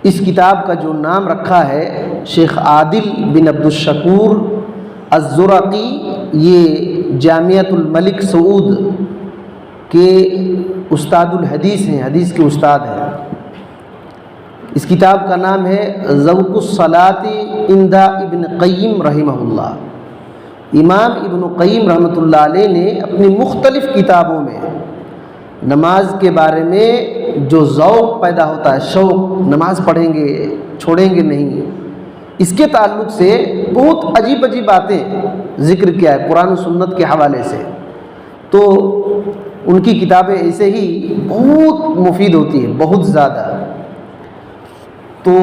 اس کتاب کا جو نام رکھا ہے شیخ عادل بن عبد الشکور الزرقی، یہ جامعۃ الملک سعود کے استاد الحدیث ہیں، حدیث کے استاد ہیں۔ اس کتاب کا نام ہے ذوق الصلاۃ عند ابن قیم رحمہ اللہ۔ امام ابن قیم رحمۃ اللہ علیہ نے اپنی مختلف کتابوں میں نماز کے بارے میں جو ذوق پیدا ہوتا ہے، شوق، نماز پڑھیں گے چھوڑیں گے نہیں، اس کے تعلق سے بہت عجیب عجیب باتیں ذکر کیا ہے قرآن و سنت کے حوالے سے۔ تو ان کی کتابیں ایسے ہی بہت مفید ہوتی ہیں، بہت زیادہ۔ تو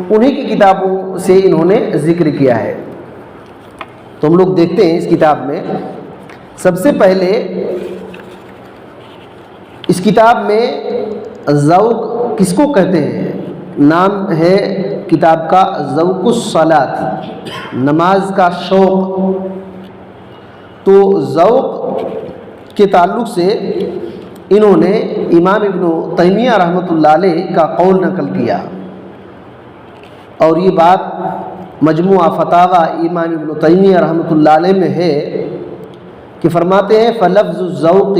انہی کی کتابوں سے انہوں نے ذکر کیا ہے۔ تو ہم لوگ دیکھتے ہیں اس کتاب میں سب سے پہلے اس کتاب میں ذوق کس کو کہتے ہیں؟ نام ہے کتاب کا ذوق الصلاۃ، نماز کا شوق۔ تو ذوق کے تعلق سے انہوں نے امام ابن تیمیہ رحمۃ اللہ علیہ کا قول نقل کیا، اور یہ بات مجموعہ فتاوی امام ابن تیمیہ رحمۃ اللہ علیہ میں ہے کہ فرماتے ہیں فلفظ الذوق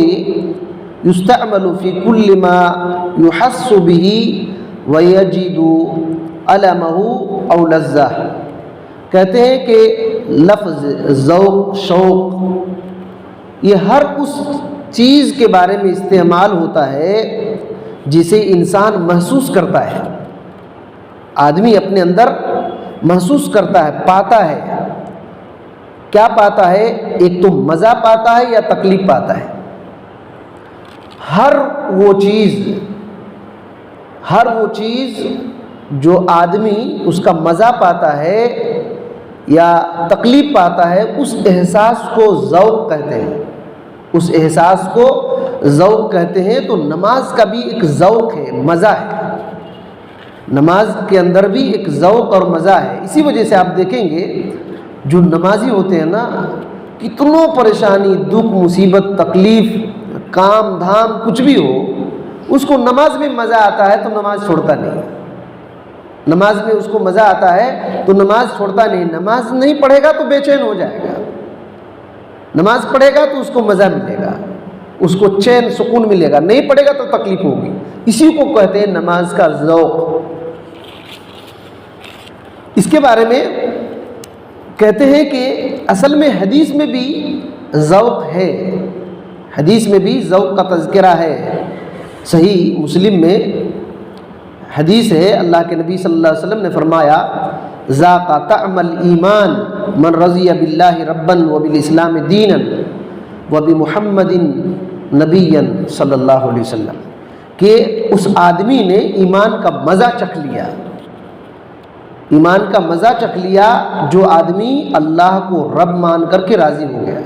یستعمل فی کل ما یحس به ویجد علمہ او لذہ۔ کہتے ہیں کہ لفظ ذوق، شوق، یہ ہر اس چیز کے بارے میں استعمال ہوتا ہے جسے انسان محسوس کرتا ہے، آدمی اپنے اندر محسوس کرتا ہے، پاتا ہے۔ کیا پاتا ہے؟ ایک تو مزہ پاتا ہے یا تکلیف پاتا ہے۔ ہر وہ چیز جو آدمی اس کا مزہ پاتا ہے یا تکلیف پاتا ہے، اس احساس کو ذوق کہتے ہیں، اس احساس کو ذوق کہتے ہیں۔ تو نماز کا بھی ایک ذوق ہے، مزہ ہے، نماز کے اندر بھی ایک ذوق اور مزہ ہے۔ اسی وجہ سے آپ دیکھیں گے جو نمازی ہوتے ہیں نا، کتنوں پریشانی، دکھ، مصیبت، تکلیف، کام دھام کچھ بھی ہو، اس کو نماز میں مزہ آتا ہے تو نماز چھوڑتا نہیں، نماز میں اس کو مزہ آتا ہے تو نماز چھوڑتا نہیں۔ نماز نہیں پڑھے گا تو بے چین ہو جائے گا، نماز پڑھے گا تو اس کو مزہ ملے گا، اس کو چین سکون ملے گا، نہیں پڑھے گا تو تکلیف ہوگی۔ اسی کو کہتے ہیں نماز کا ذوق۔ اس کے بارے میں کہتے ہیں کہ اصل میں حدیث میں بھی ذوق ہے، حدیث میں بھی ذوق کا تذکرہ ہے۔ صحیح مسلم میں حدیث ہے، اللہ کے نبی صلی اللہ علیہ وسلم نے فرمایا ذاق طعم الایمان من رضی باللہ ربا وبالاسلام دینا وبمحمد نبیا صلی اللہ علیہ وسلم، کہ اس آدمی نے ایمان کا مزہ چکھ لیا، ایمان کا مزہ چکھ لیا جو آدمی اللہ کو رب مان کر کے راضی ہو گیا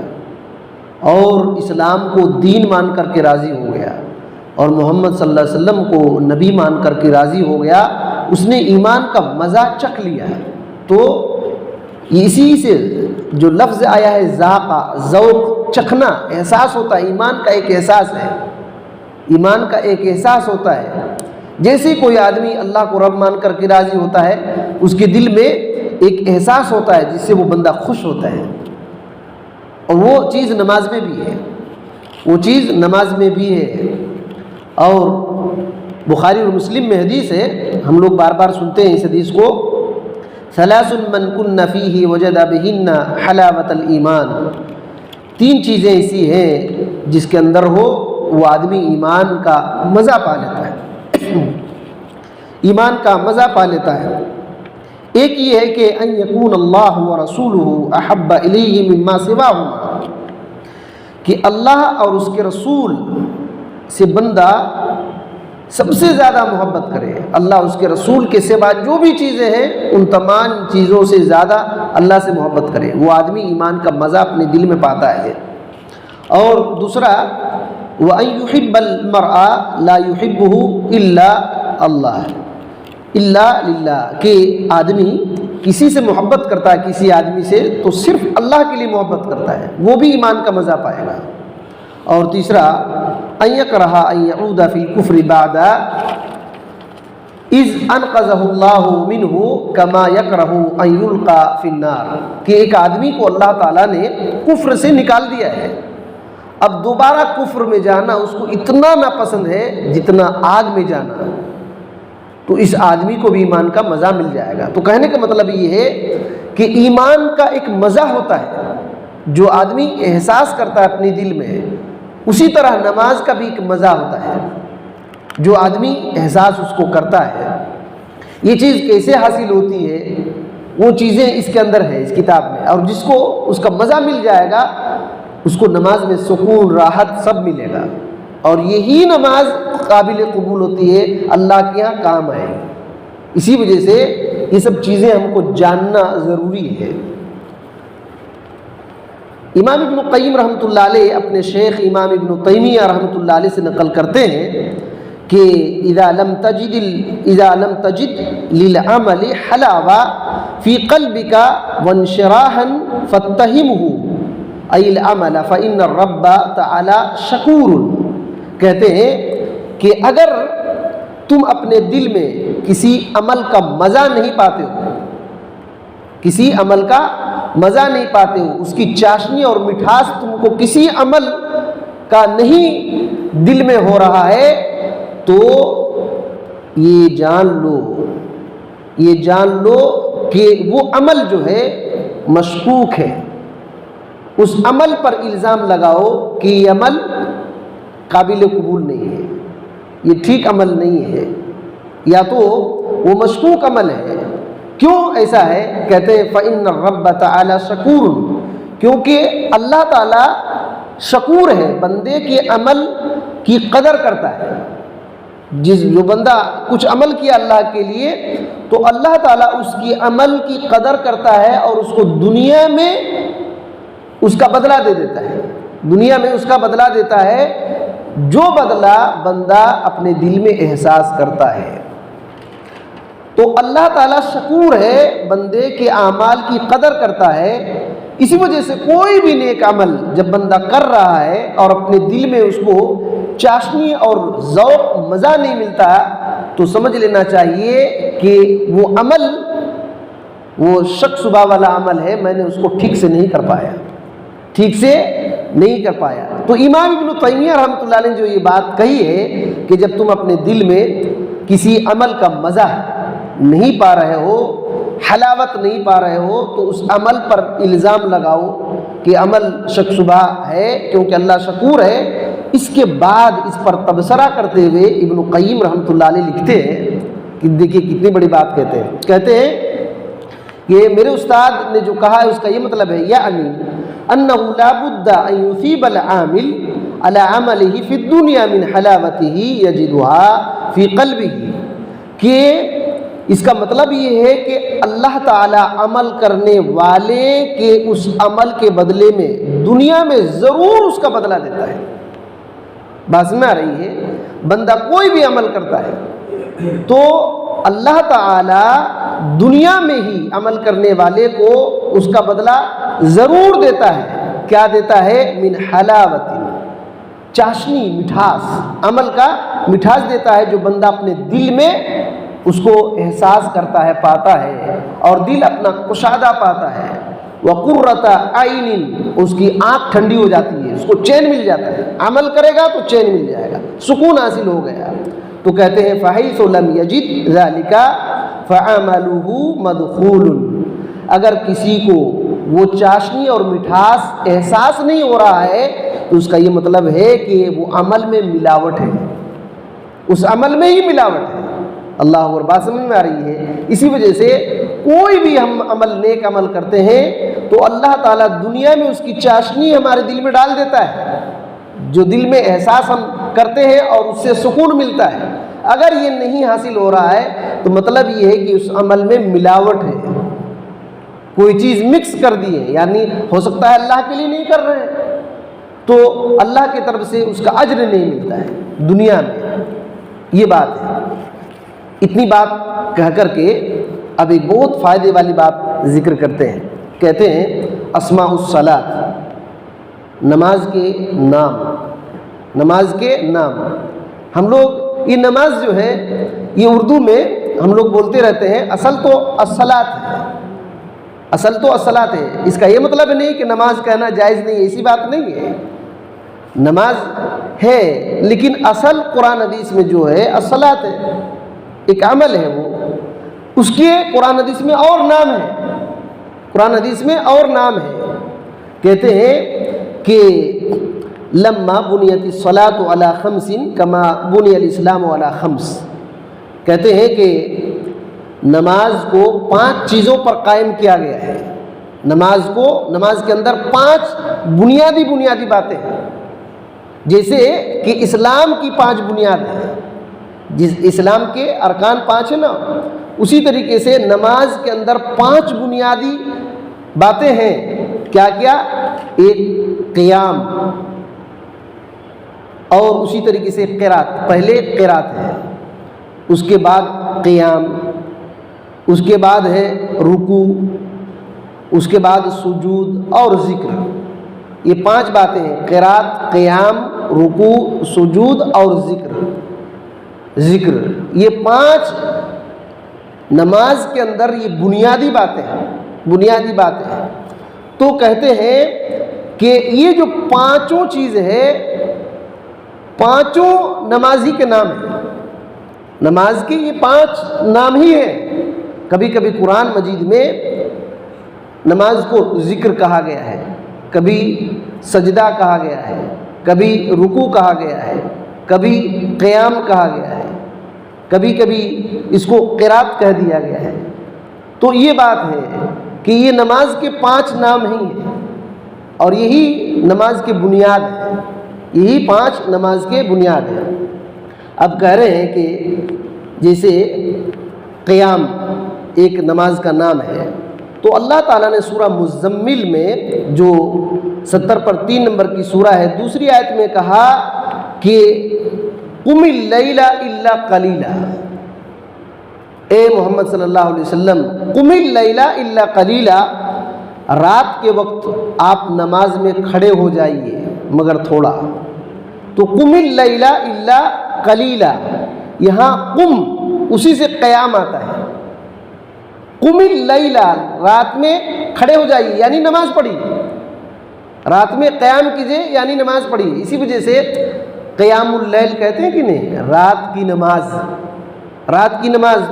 اور اسلام کو دین مان کر کے راضی ہو گیا اور محمد صلی اللہ علیہ وسلم کو نبی مان کر کے راضی ہو گیا، اس نے ایمان کا مزہ چکھ لیا۔ تو اسی سے جو لفظ آیا ہے ذاقہ، ذوق، چکھنا، احساس ہوتا ہے، ایمان کا ایک احساس ہے، ایمان کا ایک احساس ہوتا ہے۔ جیسے کوئی آدمی اللہ کو رب مان کر کے راضی ہوتا ہے، اس کے دل میں ایک احساس ہوتا ہے جس سے وہ بندہ خوش ہوتا ہے، اور وہ چیز نماز میں بھی ہے، وہ چیز نماز میں بھی ہے۔ اور بخاری اور مسلم میں حدیث ہے، ہم لوگ بار بار سنتے ہیں اس حدیث کو، ثلاث من کن فیہ وجد بہن حلاوۃ الایمان، تین چیزیں ایسی ہیں جس کے اندر ہو وہ آدمی ایمان کا مزہ پا لیتا ہے، ایمان کا مزہ پا لیتا ہے۔ ایک یہ ہے کہ ان یکون اللہ ورسولہ احب الیہ مما سواہما، کہ اللہ اور اس کے رسول سے بندہ سب سے زیادہ محبت کرے، اللہ اس کے رسول کے سوا جو بھی چیزیں ہیں ان تمام چیزوں سے زیادہ اللہ سے محبت کرے، وہ آدمی ایمان کا مزہ اپنے دل میں پاتا ہے۔ اور دوسرا وَأَن يُحِبَّ الْمَرْءَ لَا يُحِبُّهُ إِلَّا اللَّهُ إِلَّا لِلَّهِ، کہ آدمی کسی سے محبت کرتا ہے، کسی آدمی سے، تو صرف اللہ کے لیے محبت کرتا ہے، وہ بھی ایمان کا مزہ پائے گا۔ اور تیسرا ان یکرہ ان یعود فی الکفر بعد اذ انقذہ اللہ منہ کما یکرہ ان یلقى فی النار، کہ ایک آدمی کو اللہ تعالیٰ نے کفر سے نکال دیا ہے، اب دوبارہ کفر میں جانا اس کو اتنا ناپسند ہے جتنا آگ میں جانا، تو اس آدمی کو بھی ایمان کا مزہ مل جائے گا۔ تو کہنے کا مطلب یہ ہے کہ ایمان کا ایک مزہ ہوتا ہے جو آدمی احساس کرتا ہے اپنے دل میں، اسی طرح نماز کا بھی ایک مزہ ہوتا ہے جو آدمی احساس اس کو کرتا ہے۔ یہ چیز کیسے حاصل ہوتی ہے، وہ چیزیں اس کے اندر ہے اس کتاب میں، اور جس کو اس کا مزہ مل جائے گا اس کو نماز میں سکون، راحت سب ملے گا، اور یہی نماز قابل قبول ہوتی ہے، اللہ کے یہاں کام آئے گی۔ اسی وجہ سے یہ سب چیزیں ہم کو جاننا ضروری ہے۔ امام ابن قیم رحمۃ اللہ علیہ اپنے شیخ امام ابن تیمیہ رحمۃ اللہ علیہ سے نقل کرتے ہیں کہ اذا لم تجد للعمل حلاوہ فی قلبک وانشراحا فاتہمہ ای العمل فإن الرب تعالی شکور۔ کہتے ہیں کہ اگر تم اپنے دل میں کسی عمل کا مزہ نہیں پاتے ہو، کسی عمل کا مزہ نہیں پاتے ہو، اس کی چاشنی اور مٹھاس تم کو کسی عمل کا نہیں دل میں ہو رہا ہے، تو یہ جان لو کہ وہ عمل جو ہے مشکوک ہے، اس عمل پر الزام لگاؤ کہ یہ عمل قابل قبول نہیں ہے، یہ ٹھیک عمل نہیں ہے، یا تو وہ مشکوک عمل ہے۔ کیوں ایسا ہے؟ کہتے ہیں فَإِنَّ الرَّبَّ تَعَالَى شَكُورٌ، کیونکہ اللہ تعالیٰ شکور ہے، بندے کے عمل کی قدر کرتا ہے۔ جو بندہ کچھ عمل کیا اللہ کے لیے تو اللہ تعالیٰ اس کی عمل کی قدر کرتا ہے اور اس کو دنیا میں اس کا بدلہ دے دیتا ہے، دنیا میں اس کا بدلہ دیتا ہے جو بدلہ بندہ اپنے دل میں احساس کرتا ہے۔ تو اللہ تعالیٰ شکور ہے، بندے کے اعمال کی قدر کرتا ہے۔ اسی وجہ سے کوئی بھی نیک عمل جب بندہ کر رہا ہے اور اپنے دل میں اس کو چاشنی اور ذوق، مزہ نہیں ملتا، تو سمجھ لینا چاہیے کہ وہ عمل، وہ شک شبہ والا عمل ہے، میں نے اس کو ٹھیک سے نہیں کر پایا، ٹھیک سے نہیں کر پایا۔ تو امام ابن تیمیہ رحمۃ اللہ علیہ نے جو یہ بات کہی ہے کہ جب تم اپنے دل میں کسی عمل کا مزہ نہیں پا رہے ہو، حلاوت نہیں پا رہے ہو، تو اس عمل پر الزام لگاؤ کہ عمل شک شبہ ہے، کیونکہ اللہ شکور ہے۔ اس کے بعد اس پر تبصرہ کرتے ہوئے ابن قیم رحمۃ اللہ علیہ لکھتے ہیں کہ دیکھیے کتنی بڑی بات کہتے ہیں کہ میرے استاد نے جو کہا ہے اس کا یہ مطلب ہے، یعنی انہ لا بد ان یصیب العامل علی عملہ فی الدنیا من حلاوتہ یجدها فی قلبہ، کہ اس کا مطلب یہ ہے کہ اللہ تعالیٰ عمل کرنے والے کے اس عمل کے بدلے میں دنیا میں ضرور اس کا بدلہ دیتا ہے۔ بات سمجھ آ رہی ہے؟ بندہ کوئی بھی عمل کرتا ہے تو اللہ تعالیٰ دنیا میں ہی عمل کرنے والے کو اس کا بدلہ ضرور دیتا ہے۔ کیا دیتا ہے؟ من حلاوت، چاشنی، مٹھاس، عمل کا مٹھاس دیتا ہے جو بندہ اپنے دل میں اس کو احساس کرتا ہے، پاتا ہے، اور دل اپنا کشادہ پاتا ہے۔ وقرۃ عین، اس کی آنکھ ٹھنڈی ہو جاتی ہے، اس کو چین مل جاتا ہے، عمل کرے گا تو چین مل جائے گا، سکون حاصل ہو گیا۔ تو کہتے ہیں فحیث لم یجد ذلک فعملہ مدخول، اگر کسی کو وہ چاشنی اور مٹھاس احساس نہیں ہو رہا ہے تو اس کا یہ مطلب ہے کہ وہ عمل میں ملاوٹ ہے، اس عمل میں ہی ملاوٹ ہے۔ اللہ اکبر، بات سمجھ میں آ رہی ہے؟ اسی وجہ سے کوئی بھی ہم عمل، نیک عمل کرتے ہیں تو اللہ تعالیٰ دنیا میں اس کی چاشنی ہمارے دل میں ڈال دیتا ہے، جو دل میں احساس ہم کرتے ہیں اور اس سے سکون ملتا ہے۔ اگر یہ نہیں حاصل ہو رہا ہے تو مطلب یہ ہے کہ اس عمل میں ملاوٹ ہے، کوئی چیز مکس کر دی ہے، یعنی ہو سکتا ہے اللہ کے لیے نہیں کر رہے ہیں تو اللہ کی طرف سے اس کا اجر نہیں ملتا ہے دنیا میں۔ یہ بات ہے۔ اتنی بات کہہ کر کے اب ایک بہت فائدے والی بات ذکر کرتے ہیں۔ کہتے ہیں اسماء الصلاۃ، نماز کے نام، نماز کے نام۔ ہم لوگ یہ نماز جو ہے یہ اردو میں ہم لوگ بولتے رہتے ہیں اصل تو الصلاۃ ہے، اصل تو الصلاۃ ہے، اس کا یہ مطلب نہیں کہ نماز کہنا جائز نہیں ہے، ایسی بات نہیں ہے، نماز ہے لیکن اصل قرآن حدیث میں جو ہے الصلاۃ ہے، ایک عمل ہے وہ، اس کے قرآن حدیث میں اور نام ہے، قرآن حدیث میں اور نام ہے، کہتے ہیں کہ لما بنیت الصلاۃ علی خمس کما بنی الاسلام علی خمس، کہتے ہیں کہ نماز کو 5 چیزوں پر قائم کیا گیا ہے، نماز کے اندر 5 بنیادی باتیں ہیں، جیسے کہ اسلام کی 5 بنیاد ہیں، جس اسلام کے ارکان 5 ہیں نا، اسی طریقے سے نماز کے اندر 5 بنیادی باتیں ہیں، کیا کیا؟ ایک قیام، اور اسی طریقے سے قرات، پہلے قرات ہے، اس کے بعد قیام، اس کے بعد ہے رکوع، اس کے بعد سجود اور ذکر، یہ 5 باتیں ہیں، قرات، قیام، رکوع، سجود اور ذکر، یہ 5 نماز کے اندر یہ بنیادی باتیں ہیں، تو کہتے ہیں کہ یہ جو 5 چیز ہے، 5 نمازی کے نام ہیں، نماز کے یہ 5 نام ہی ہیں، کبھی کبھی قرآن مجید میں نماز کو ذکر کہا گیا ہے، کبھی سجدہ کہا گیا ہے، کبھی رکوع کہا گیا ہے، کبھی قیام کہا گیا ہے، کبھی اس کو قرات کہہ دیا گیا ہے، تو یہ بات ہے کہ یہ نماز کے 5 نام ہی ہیں، اور یہی نماز کے بنیاد ہیں، یہی 5 نماز کے بنیاد ہیں۔ اب کہہ رہے ہیں کہ جیسے قیام ایک نماز کا نام ہے، تو اللہ تعالیٰ نے سورہ مزمل میں جو 70 پر 3 نمبر کی سورہ ہے، دوسری آیت میں کہا کہ قم اللیل الا قلیلا، اے محمد صلی اللہ علیہ وسلم قم اللیل الا قلیلا، رات کے وقت آپ نماز میں کھڑے ہو جائیے مگر تھوڑا، تو قم اللیل الا قلیلا، یہاں قم اسی سے قیام آتا ہے، قم اللیل، رات میں کھڑے ہو جائیے یعنی نماز پڑھیے، رات میں قیام کیجیے یعنی نماز پڑھیے، اسی وجہ سے قیام اللیل کہتے ہیں کہ نہیں، رات کی نماز،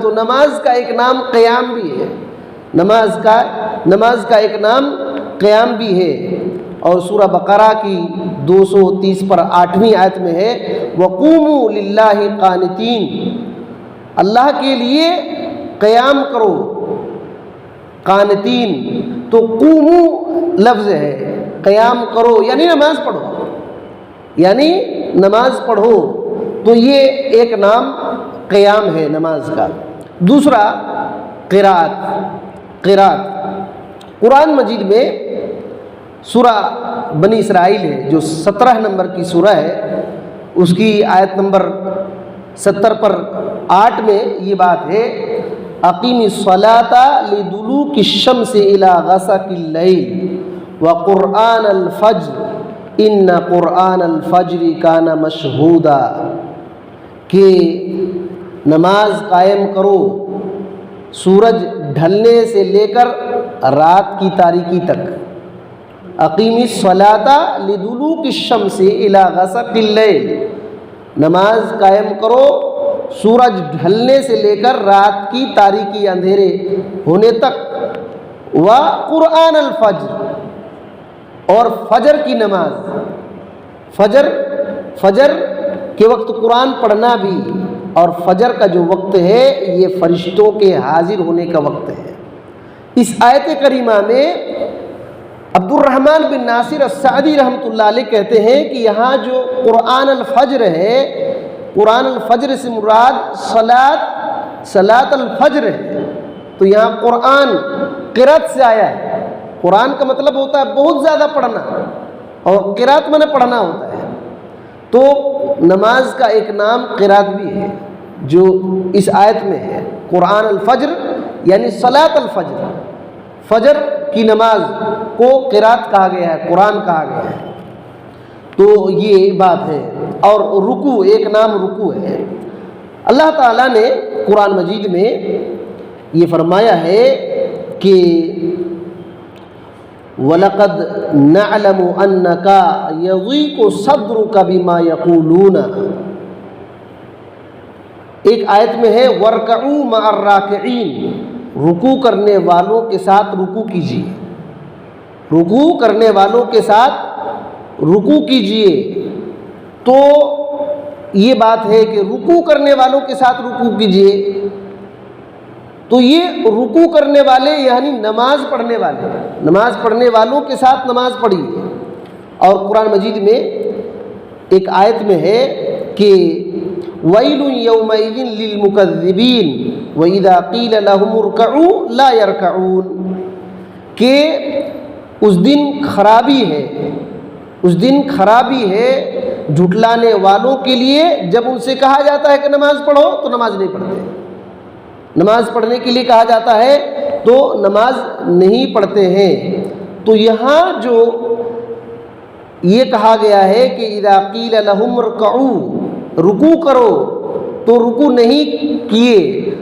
تو نماز کا ایک نام قیام بھی ہے، نماز کا ایک نام قیام بھی ہے، اور سورہ بقرہ کی 230 پر 8ویں آیت میں ہے وَقُومُوا لِلَّهِ قَانِتِينَ، اللہ کے لیے قیام کرو، قانتین، تو قومو لفظ ہے، قیام کرو یعنی نماز پڑھو، تو یہ ایک نام قیام ہے نماز کا۔ دوسرا قرات، قرآن مجید میں سورہ بنی اسرائیل ہے جو 17 نمبر کی سورہ ہے، اس کی آیت نمبر 70 پر 8 میں یہ بات ہے اقیم الصلاۃ لدلوک الشمس الی غسق اللیل وقرآن الفجر ان قرآن الفجر کان مشہودا، کہ نماز قائم کرو سورج ڈھلنے سے لے کر رات کی تاریکی تک، اقیم الصلاۃ لدلوک الشمس الی غسق اللیل، نماز قائم کرو سورج ڈھلنے سے لے کر رات کی تاریکی اندھیرے ہونے تک، وقرآن الفجر، اور فجر کی نماز، فجر کے وقت قرآن پڑھنا بھی، اور فجر کا جو وقت ہے یہ فرشتوں کے حاضر ہونے کا وقت ہے۔ اس آیت کریمہ میں عبد الرحمن بن ناصر السعدی رحمۃ اللہ علیہ کہتے ہیں کہ یہاں جو قرآن الفجر ہے، قرآن الفجر سے مراد صلاۃ الفجر ہے، تو یہاں قرآن قرات سے آیا ہے، قرآن کا مطلب ہوتا ہے بہت زیادہ پڑھنا، اور قرات میں پڑھنا ہوتا ہے، تو نماز کا ایک نام قرات بھی ہے جو اس آیت میں ہے، قرآن الفجر یعنی صلاۃ الفجر، فجر کی نماز کو قرات کہا گیا ہے، قرآن کہا گیا ہے، تو یہ بات ہے۔ اور رکوع، ایک نام رکوع ہے، اللہ تعالیٰ نے قرآن مجید میں یہ فرمایا ہے کہ وَلَقَدْ نَعْلَمُ أَنَّكَ يَضِيقُ صَدْرُكَ بِمَا يَقُولُونَ، ایک آیت میں ہے وَارْكَعُوا مَعَ الرَّاكِعِينَ، رکوع کرنے والوں کے ساتھ رکوع کیجیے، رکوع کرنے والوں کے ساتھ رکوع کیجیے۔ تو یہ بات ہے کہ رکوع کرنے والوں کے ساتھ رکوع کیجیے، تو یہ رکوع کرنے والے یعنی نماز پڑھنے والے، نماز پڑھنے والوں کے ساتھ نماز پڑھیے۔ اور قرآن مجید میں ایک آیت میں ہے کہ وَيْلٌ يَوْمَئِذٍ لِّلْمُكَذِّبِينَ وَإِذَا قِيلَ لَهُمُ ارْكَعُوا لَا يَرْكَعُونَ، کہ اس دن خرابی ہے، اس دن خرابی ہے جھٹلانے والوں کے لیے جب ان سے کہا جاتا ہے کہ نماز پڑھو تو نماز نہیں پڑھتے، نماز پڑھنے کے لیے کہا جاتا ہے تو نماز نہیں پڑھتے ہیں۔ تو یہاں جو یہ کہا گیا ہے کہ اذا قیل لہم ارکعوا، رکوع کرو، تو رکوع نہیں کیے،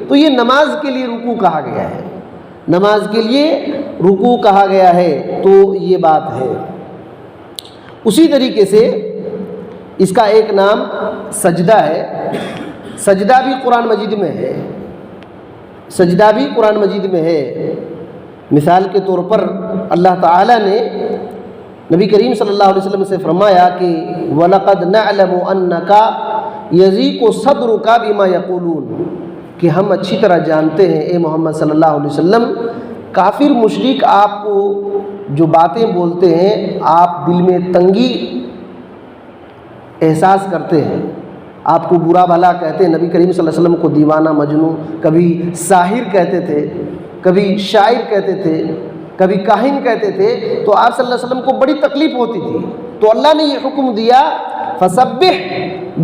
تو یہ نماز کے لیے رکوع کہا گیا ہے، نماز کے لیے رکوع کہا گیا ہے، تو یہ بات ہے۔ اسی طریقے سے اس کا ایک نام سجدہ ہے، سجدہ بھی قرآن مجید میں ہے، سجدہ بھی قرآن مجید میں ہے۔ مثال کے طور پر اللہ تعالیٰ نے نبی کریم صلی اللہ علیہ وسلم سے فرمایا کہ وَلَقَدْ نَعْلَمُ أَنَّكَ يَضِيقُ صَدْرُكَ بِمَا يَقُولُونَ، کہ ہم اچھی طرح جانتے ہیں اے محمد صلی اللہ علیہ وسلم، کافر مشرک آپ کو جو باتیں بولتے ہیں آپ دل میں تنگی احساس کرتے ہیں، آپ کو برا بھلا کہتے ہیں۔ نبی کریم صلی اللہ علیہ وسلم کو دیوانہ، مجنون، کبھی ساحر کہتے تھے، کبھی شاعر کہتے تھے، کبھی کاہن کہتے تھے، تو آپ صلی اللہ علیہ وسلم کو بڑی تکلیف ہوتی تھی۔ تو اللہ نے یہ حکم دیا فَسَبِّحْ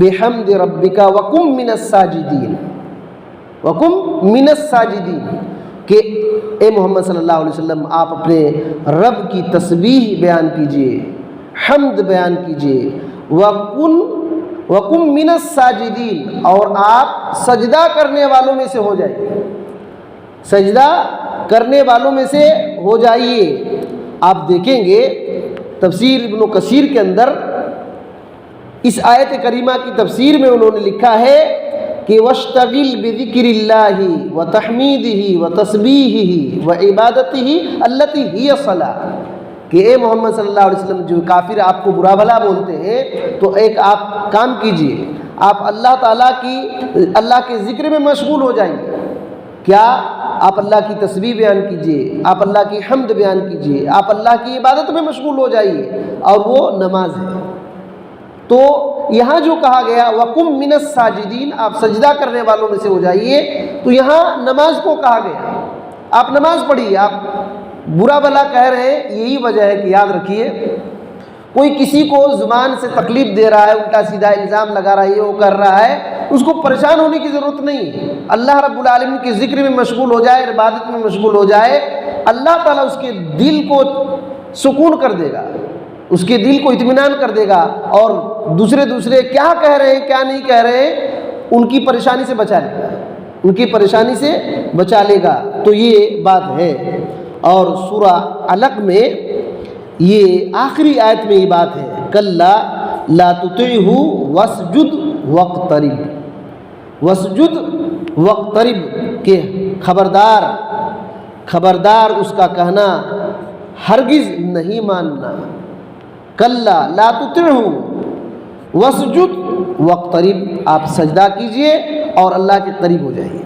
بِحَمْدِ رَبِّكَ وَكُن مِّنَ السَّاجِدِينَ، وَكُن مِّنَ السَّاجِدِينَ، کہ اے محمد صلی اللہ علیہ وسلم آپ اپنے رب کی تسبیح بیان کیجئے، حمد بیان کیجئے، وَكُن مِّنَ السَّاجِدِينَ، اور آپ سجدہ کرنے والوں میں سے ہو جائیے، سجدہ کرنے والوں میں سے ہو جائیے۔ آپ دیکھیں گے تفسیر ابن کثیر کے اندر اس آیت کریمہ کی تفسیر میں انہوں نے لکھا ہے کہ وَاشْتَغِلْ بِذِكْرِ اللَّهِ وَتَحْمِيدِهِ وَتَسْبِيحِهِ وَعِبَادَتِهِ الَّتِي هِيَ الصَّلَاةُ، کہ اے محمد صلی اللہ علیہ وسلم جو کافر آپ کو برا بھلا بولتے ہیں تو ایک آپ کام کیجئے، آپ اللہ تعالیٰ کی اللہ کے ذکر میں مشغول ہو جائیے۔ کیا؟ آپ اللہ کی تسبیح بیان کیجئے، آپ اللہ کی حمد بیان کیجئے، آپ اللہ کی عبادت میں مشغول ہو جائیے، اور وہ نماز ہے۔ تو یہاں جو کہا گیا وَقُم مِّنَ السَّاجِدِينَ، آپ سجدہ کرنے والوں میں سے ہو جائیے، تو یہاں نماز کو کہا گیا، آپ نماز پڑھیے۔ آپ برا بھلا کہہ رہے ہیں، یہی وجہ ہے کہ یاد رکھیے کوئی کسی کو زبان سے تکلیف دے رہا ہے، الٹا سیدھا الزام لگا رہا ہے، یہ وہ کر رہا ہے، اس کو پریشان ہونے کی ضرورت نہیں۔ اللہ رب العالمین کے ذکر میں مشغول ہو جائے، عبادت میں مشغول ہو جائے، اللہ تعالیٰ اس کے دل کو سکون کر دے گا، اس کے دل کو اطمینان کر دے گا، اور دوسرے کیا کہہ رہے ہیں کیا نہیں کہہ رہے ہیں ان کی پریشانی سے بچا لے گا، ان کی پریشانی سے بچا لے گا۔ تو یہ بات ہے۔ اور سورہ علق میں یہ آخری آیت میں یہ بات ہے کَلَّا لَا تُطِعْهُ وَاسْجُدْ وَاقْتَرِب، وَاسْجُدْ وَاقْتَرِب، کہ خبردار اس کا کہنا ہرگز نہیں ماننا۔ کَلَّا لَا تُطِعْهُ وَاسْجُدْ وَاقْتَرِب، آپ سجدہ کیجئے اور اللہ کے قریب ہو جائیے۔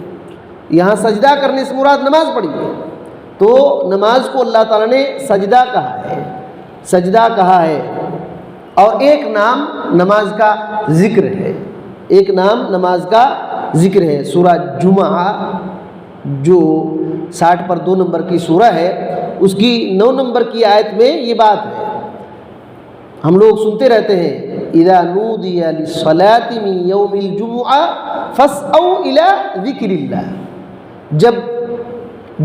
یہاں سجدہ کرنے سے مراد نماز پڑھیے، تو نماز کو اللہ تعالیٰ نے سجدہ کہا ہے، سجدہ کہا ہے۔ اور ایک نام نماز کا ذکر ہے، ایک نام نماز کا ذکر ہے۔ سورہ جمعہ جو 60 پر 2 نمبر کی سورہ ہے، اس کی 9 نمبر کی آیت میں یہ بات ہے، ہم لوگ سنتے رہتے ہیں اِذَا نُودِيَ لِلصَّلَاةِ مِن يَوْمِ الْجُمُعَةِ فَاسْعَوْا إِلَىٰ ذِكْرِ اللَّهِ،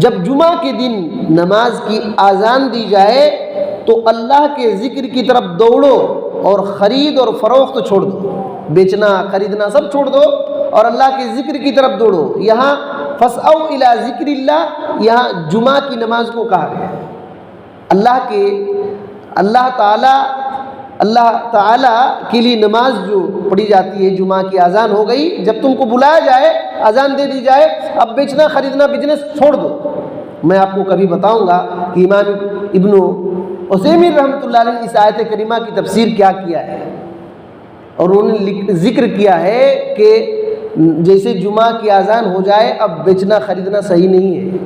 جب جمعہ کے دن نماز کی اذان دی جائے تو اللہ کے ذکر کی طرف دوڑو، اور خرید اور فروخت چھوڑ دو، بیچنا خریدنا سب چھوڑ دو، اور اللہ کے ذکر کی طرف دوڑو. یہاں فَاسْعَوْا إِلَىٰ ذِكْرِ اللَّهِ یہاں جمعہ کی نماز کو کہا گیا ہے. اللہ تعالیٰ کے لیے نماز جو پڑھی جاتی ہے، جمعہ کی اذان ہو گئی، جب تم کو بلایا جائے، اذان دے دی جائے، اب بیچنا خریدنا بزنس چھوڑ دو. میں آپ کو کبھی بتاؤں گا کہ امام ابن عثیمین رحمۃ اللہ علیہ نے اس آیت کریمہ کی تفسیر کیا ہے، اور انہوں نے ذکر کیا ہے کہ جیسے جمعہ کی اذان ہو جائے اب بیچنا خریدنا صحیح نہیں ہے،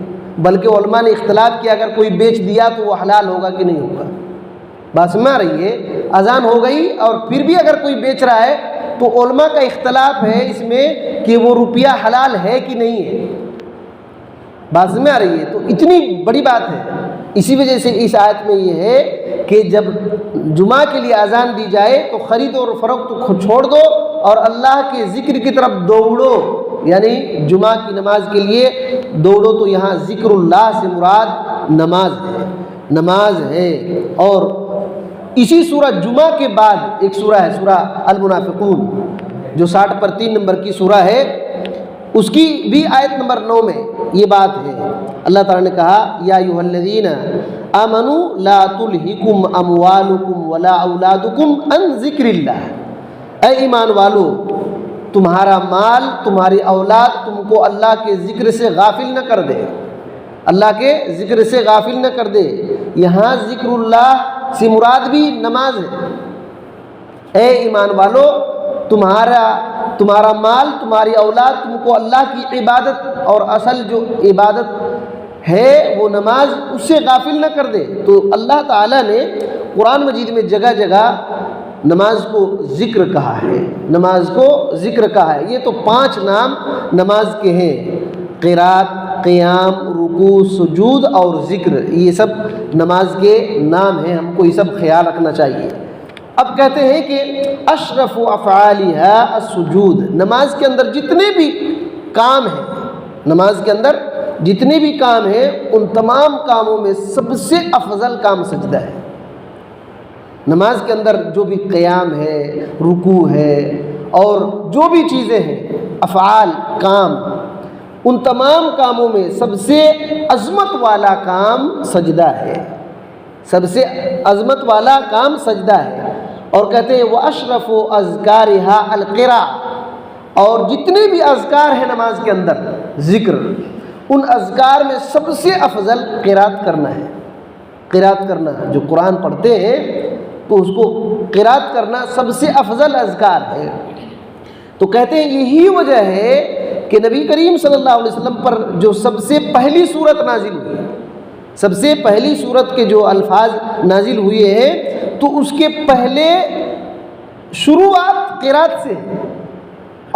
بلکہ علماء نے اختلاف کیا اگر کوئی بیچ دیا تو وہ حلال ہوگا کہ نہیں ہوگا. بات سمجھ رہی ہے؟ اذان ہو گئی اور پھر بھی اگر کوئی بیچ رہا ہے تو علماء کا اختلاف ہے اس میں کہ وہ روپیہ حلال ہے کہ نہیں ہے. بات سمجھ آ رہی ہے؟ تو اتنی بڑی بات ہے. اسی وجہ سے اس آیت میں یہ ہے کہ جب جمعہ کے لیے اذان دی جائے تو خرید اور فروخت کو چھوڑ دو اور اللہ کے ذکر کی طرف دوڑو. یعنی جمعہ کی نماز کے لیے دوڑو. تو یہاں ذکر اللہ سے مراد نماز ہے. اور اسی سورہ جمعہ کے بعد ایک سورہ ہے، سورہ المنافقون، جو 60 پر 3 نمبر کی سورہ ہے، اس کی بھی آیت نمبر 9 میں یہ بات ہے. اللہ تعالیٰ نے کہا یا ایھا الذین آمنوا لا تلہکم اموالکم ولا اولادکم عن ذکر اللہ. اے ایمان والو، تمہارا مال تمہاری اولاد تم کو اللہ کے ذکر سے غافل نہ کر دے. اللہ کے ذکر سے غافل نہ کر دے. یہاں ذکر اللہ سے مراد بھی نماز ہے. اے ایمان والو، تمہارا مال تمہاری اولاد تم کو اللہ کی عبادت، اور اصل جو عبادت ہے وہ نماز، اس سے غافل نہ کر دے. تو اللہ تعالیٰ نے قرآن مجید میں جگہ جگہ نماز کو ذکر کہا ہے، نماز کو ذکر کہا ہے. یہ تو 5 نام نماز کے ہیں: قرات، قیام، رکوع، سجود اور ذکر. یہ سب نماز کے نام ہیں، ہم کو یہ سب خیال رکھنا چاہیے. اب کہتے ہیں کہ اشرف افعالھا السجود. نماز کے اندر جتنے بھی کام ہیں، ان تمام کاموں میں سب سے افضل کام سجدہ ہے. نماز کے اندر جو بھی قیام ہے، رکوع ہے، اور جو بھی چیزیں ہیں، افعال، کام، ان تمام کاموں میں سب سے عظمت والا کام سجدہ ہے. سب سے عظمت والا کام سجدہ ہے. اور کہتے ہیں وَأَشْرَفُ أَذْكَارِهَا الْقِرَاءَ. اور جتنے بھی اذکار ہیں نماز کے اندر، ذکر، ان اذکار میں سب سے افضل قرات کرنا ہے. قرات کرنا، جو قرآن پڑھتے ہیں تو اس کو قرات کرنا سب سے افضل اذکار ہے. تو کہتے ہیں یہی وجہ ہے کہ نبی کریم صلی اللہ علیہ وسلم پر جو سب سے پہلی صورت نازل ہوئی، سب سے پہلی صورت کے جو الفاظ نازل ہوئے ہیں، تو اس کے پہلے شروعات قرات سے ہے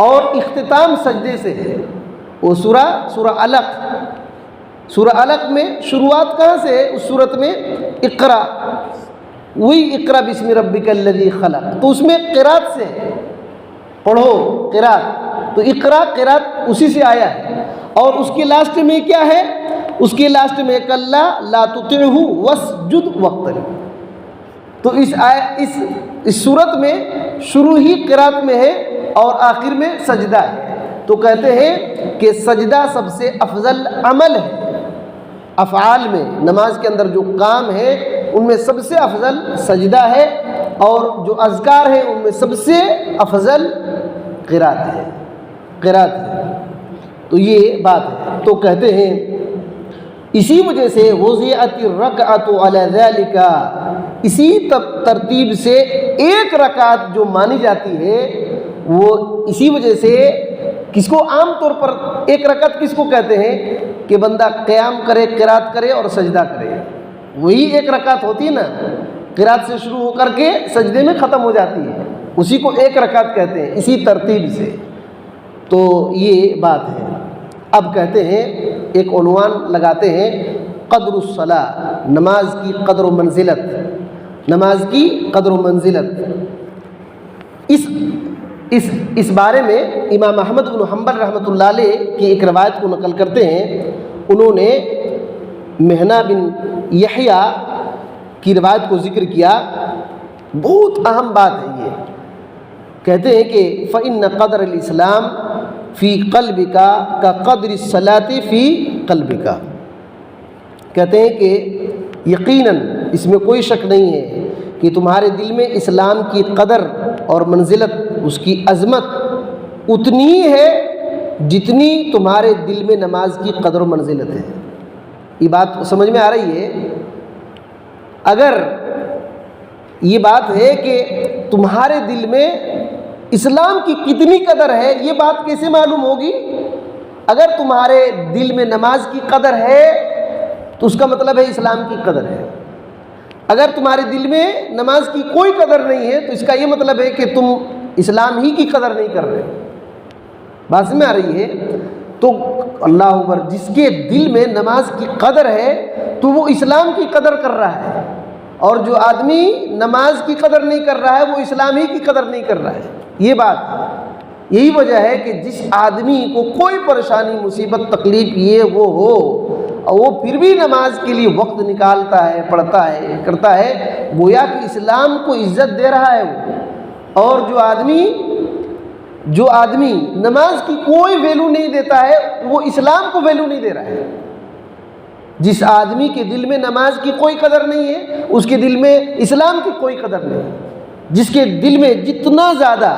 اور اختتام سجدے سے ہے. وہ سورہ علق میں شروعات کہاں سے ہے؟ اس صورت میں اقرا، وہی اقرا بسم ربک الذی خلق، تو اس میں قرات سے ہے، پڑھو قرات. تو اقرا قرات اسی سے آیا ہے. اور اس کے لاسٹ میں کیا ہے؟ اس کے لاسٹ میں کلا لا تطعہ واسجد واقترب. تو اس صورت میں شروع ہی قرات میں ہے اور آخر میں سجدہ ہے. تو کہتے ہیں کہ سجدہ سب سے افضل عمل ہے. افعال میں، نماز کے اندر جو کام ہے ان میں سب سے افضل سجدہ ہے، اور جو اذکار ہیں ان میں سب سے افضل قرات ہے. تو یہ بات ہے. تو کہتے ہیں اسی وجہ سے وضعت الرکعۃ علی ذلک، اسی ترتیب سے ایک رکعت جو مانی جاتی ہے وہ اسی وجہ سے، کس کو عام طور پر ایک رکعت کس کو کہتے ہیں؟ کہ بندہ قیام کرے، قرات کرے اور سجدہ کرے، وہی ایک رکعت ہوتی ہے نا. قرات سے شروع ہو کر کے سجدے میں ختم ہو جاتی ہے، اسی کو ایک رکعت کہتے ہیں، اسی ترتیب سے. تو یہ بات ہے. اب کہتے ہیں ایک عنوان لگاتے ہیں قدر الصلاۃ، نماز کی قدر و منزلت. نماز کی قدر و منزلت، اس بارے میں امام احمد بن حنبل رحمۃ اللہ علیہ کی ایک روایت کو نقل کرتے ہیں. انہوں نے مہنا بن یحییٰ کی روایت کو ذکر کیا. بہت اہم بات ہے یہ. کہتے ہیں کہ فإن قدر الاسلام فی قلبک کقدر الصلاۃ فی قلبک۔ کہتے ہیں کہ یقیناً اس میں کوئی شک نہیں ہے کہ تمہارے دل میں اسلام کی قدر اور منزلت، اس کی عظمت اتنی ہی ہے جتنی تمہارے دل میں نماز کی قدر و منزلت ہے۔ یہ بات سمجھ میں آ رہی ہے؟ اگر یہ بات ہے کہ تمہارے دل میں اسلام کی کتنی قدر ہے، یہ بات کیسے معلوم ہوگی؟ اگر تمہارے دل میں نماز کی قدر ہے تو اس کا مطلب ہے اسلام کی قدر ہے۔ اگر تمہارے دل میں نماز کی کوئی قدر نہیں ہے تو اس کا یہ مطلب ہے کہ تم اسلام ہی کی قدر نہیں کر رہے۔ بات سمجھ میں آ رہی ہے؟ تو اللہ اکبر، جس کے دل میں نماز کی قدر ہے تو وہ اسلام کی قدر کر رہا ہے، اور جو آدمی نماز کی قدر نہیں کر رہا ہے وہ اسلام ہی کی قدر نہیں کر رہا ہے۔ یہ بات ہے، یہی وجہ ہے کہ جس آدمی کو کوئی پریشانی، مصیبت، تکلیف یہ وہ ہو، اور وہ پھر بھی نماز کے لیے وقت نکالتا ہے، پڑھتا ہے، کرتا ہے، گویا کہ اسلام کو عزت دے رہا ہے وہ۔ اور جو آدمی نماز کی کوئی ویلو نہیں دیتا ہے وہ اسلام کو ویلو نہیں دے رہا ہے۔ جس آدمی کے دل میں نماز کی کوئی قدر نہیں ہے اس کے دل میں اسلام کی کوئی قدر نہیں ہے۔ جس کے دل میں جتنا زیادہ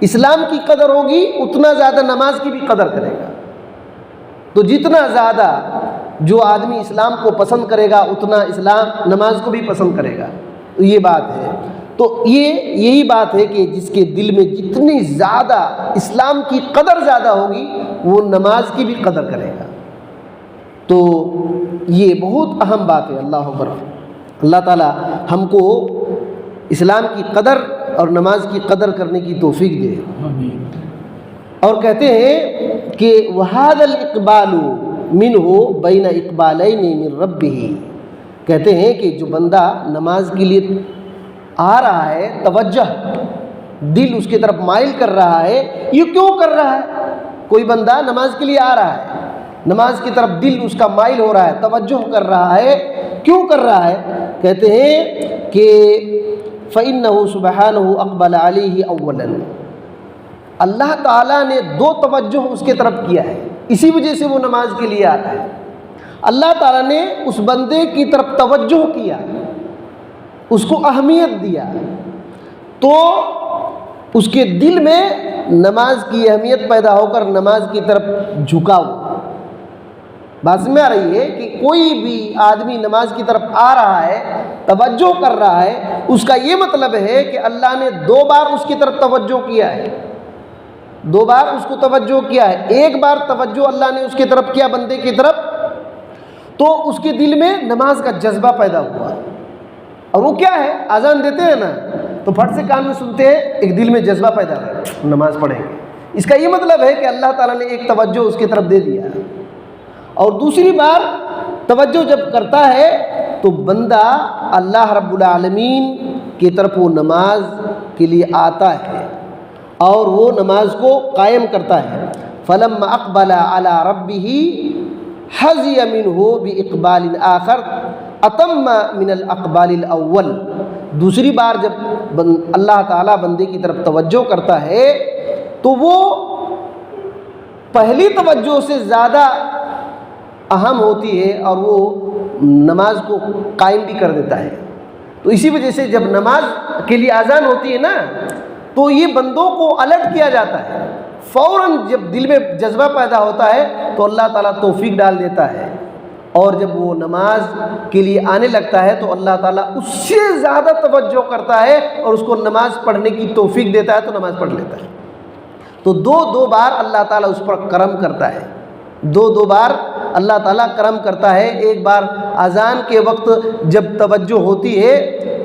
اسلام کی قدر ہوگی اتنا زیادہ نماز کی بھی قدر کرے گا۔ تو جتنا زیادہ جو آدمی اسلام کو پسند کرے گا اتنا اسلام نماز کو بھی پسند کرے گا۔ تو یہ بات ہے۔ تو یہی بات ہے کہ جس کے دل میں جتنی زیادہ اسلام کی قدر زیادہ ہوگی وہ نماز کی بھی قدر کرے گا۔ تو یہ بہت اہم بات ہے۔ اللہ اکبر، اللہ تعالی ہم کو اسلام کی قدر اور نماز کی قدر کرنے کی توفیق دے۔ اور کہتے ہیں کہ وَهَذَا الْإِقْبَالُ مِنْهُ بَيْنَ إِقْبَالَيْنِ مِنْ رَبِّهِ۔ کہتے ہیں کہ جو بندہ نماز کے لیے آ رہا ہے، توجہ دل اس کی طرف مائل کر رہا ہے، یہ کیوں کر رہا ہے؟ کوئی بندہ نماز کے لیے آ رہا ہے، نماز کی طرف دل اس کا مائل ہو رہا ہے، توجہ کر رہا ہے، کیوں کر رہا ہے؟ کہتے ہیں کہ فَإِنَّهُ سُبْحَانَهُ أَقْبَلَ عَلَيْهِ أَوَّلًا۔ اللہ تعالیٰ نے دو توجہ اس کے طرف کیا ہے، اسی وجہ سے وہ نماز کے لیے آتا ہے۔ اللہ تعالیٰ نے اس بندے کی طرف توجہ کیا، اس کو اہمیت دیا، تو اس کے دل میں نماز کی اہمیت پیدا ہو کر نماز کی طرف جھکا ہوا۔ بات سمجھ میں آ رہی ہے کہ کوئی بھی آدمی نماز کی طرف آ رہا ہے، توجہ کر رہا ہے، اس کا یہ مطلب ہے کہ اللہ نے دو بار اس کی طرف توجہ کیا ہے، دو بار اس کو توجہ کیا ہے۔ ایک بار توجہ اللہ نے اس کی طرف کیا بندے کی طرف تو اس کے دل میں نماز کا جذبہ پیدا ہوا، اور وہ کیا ہے؟ اذان دیتے ہیں نا تو پھٹ سے کان میں سنتے ہیں، ایک دل میں جذبہ پیدا ہوا، نماز پڑھیں گے۔ اس کا یہ مطلب ہے کہ اللہ تعالیٰ نے ایک توجہ اس کی طرف دے دیا۔ اور دوسری بار توجہ جب کرتا ہے تو بندہ اللہ رب العالمین کی طرف وہ نماز کے لیے آتا ہے اور وہ نماز کو قائم کرتا ہے۔ فَلَمَّا أَقْبَلَ عَلَىٰ رَبِّهِ حَظِيَ مِنْهُ بِإِقْبَالٍ آخَرٍ أَتَمَّ مِنَ الْأَقْبَالِ الْأَوَّلِ۔ دوسری بار جب اللہ تعالیٰ بندے کی طرف توجہ کرتا ہے تو وہ پہلی توجہ سے زیادہ اہم ہوتی ہے اور وہ نماز کو قائم بھی کر دیتا ہے۔ تو اسی وجہ سے جب نماز کے لیے اذان ہوتی ہے نا تو یہ بندوں کو الرٹ کیا جاتا ہے، فوراً جب دل میں جذبہ پیدا ہوتا ہے تو اللہ تعالیٰ توفیق ڈال دیتا ہے، اور جب وہ نماز کے لیے آنے لگتا ہے تو اللہ تعالیٰ اس سے زیادہ توجہ کرتا ہے اور اس کو نماز پڑھنے کی توفیق دیتا ہے تو نماز پڑھ لیتا ہے۔ تو دو بار اللہ تعالیٰ اس پر کرم کرتا ہے، دو بار اللہ تعالیٰ کرم کرتا ہے۔ ایک بار اذان کے وقت جب توجہ ہوتی ہے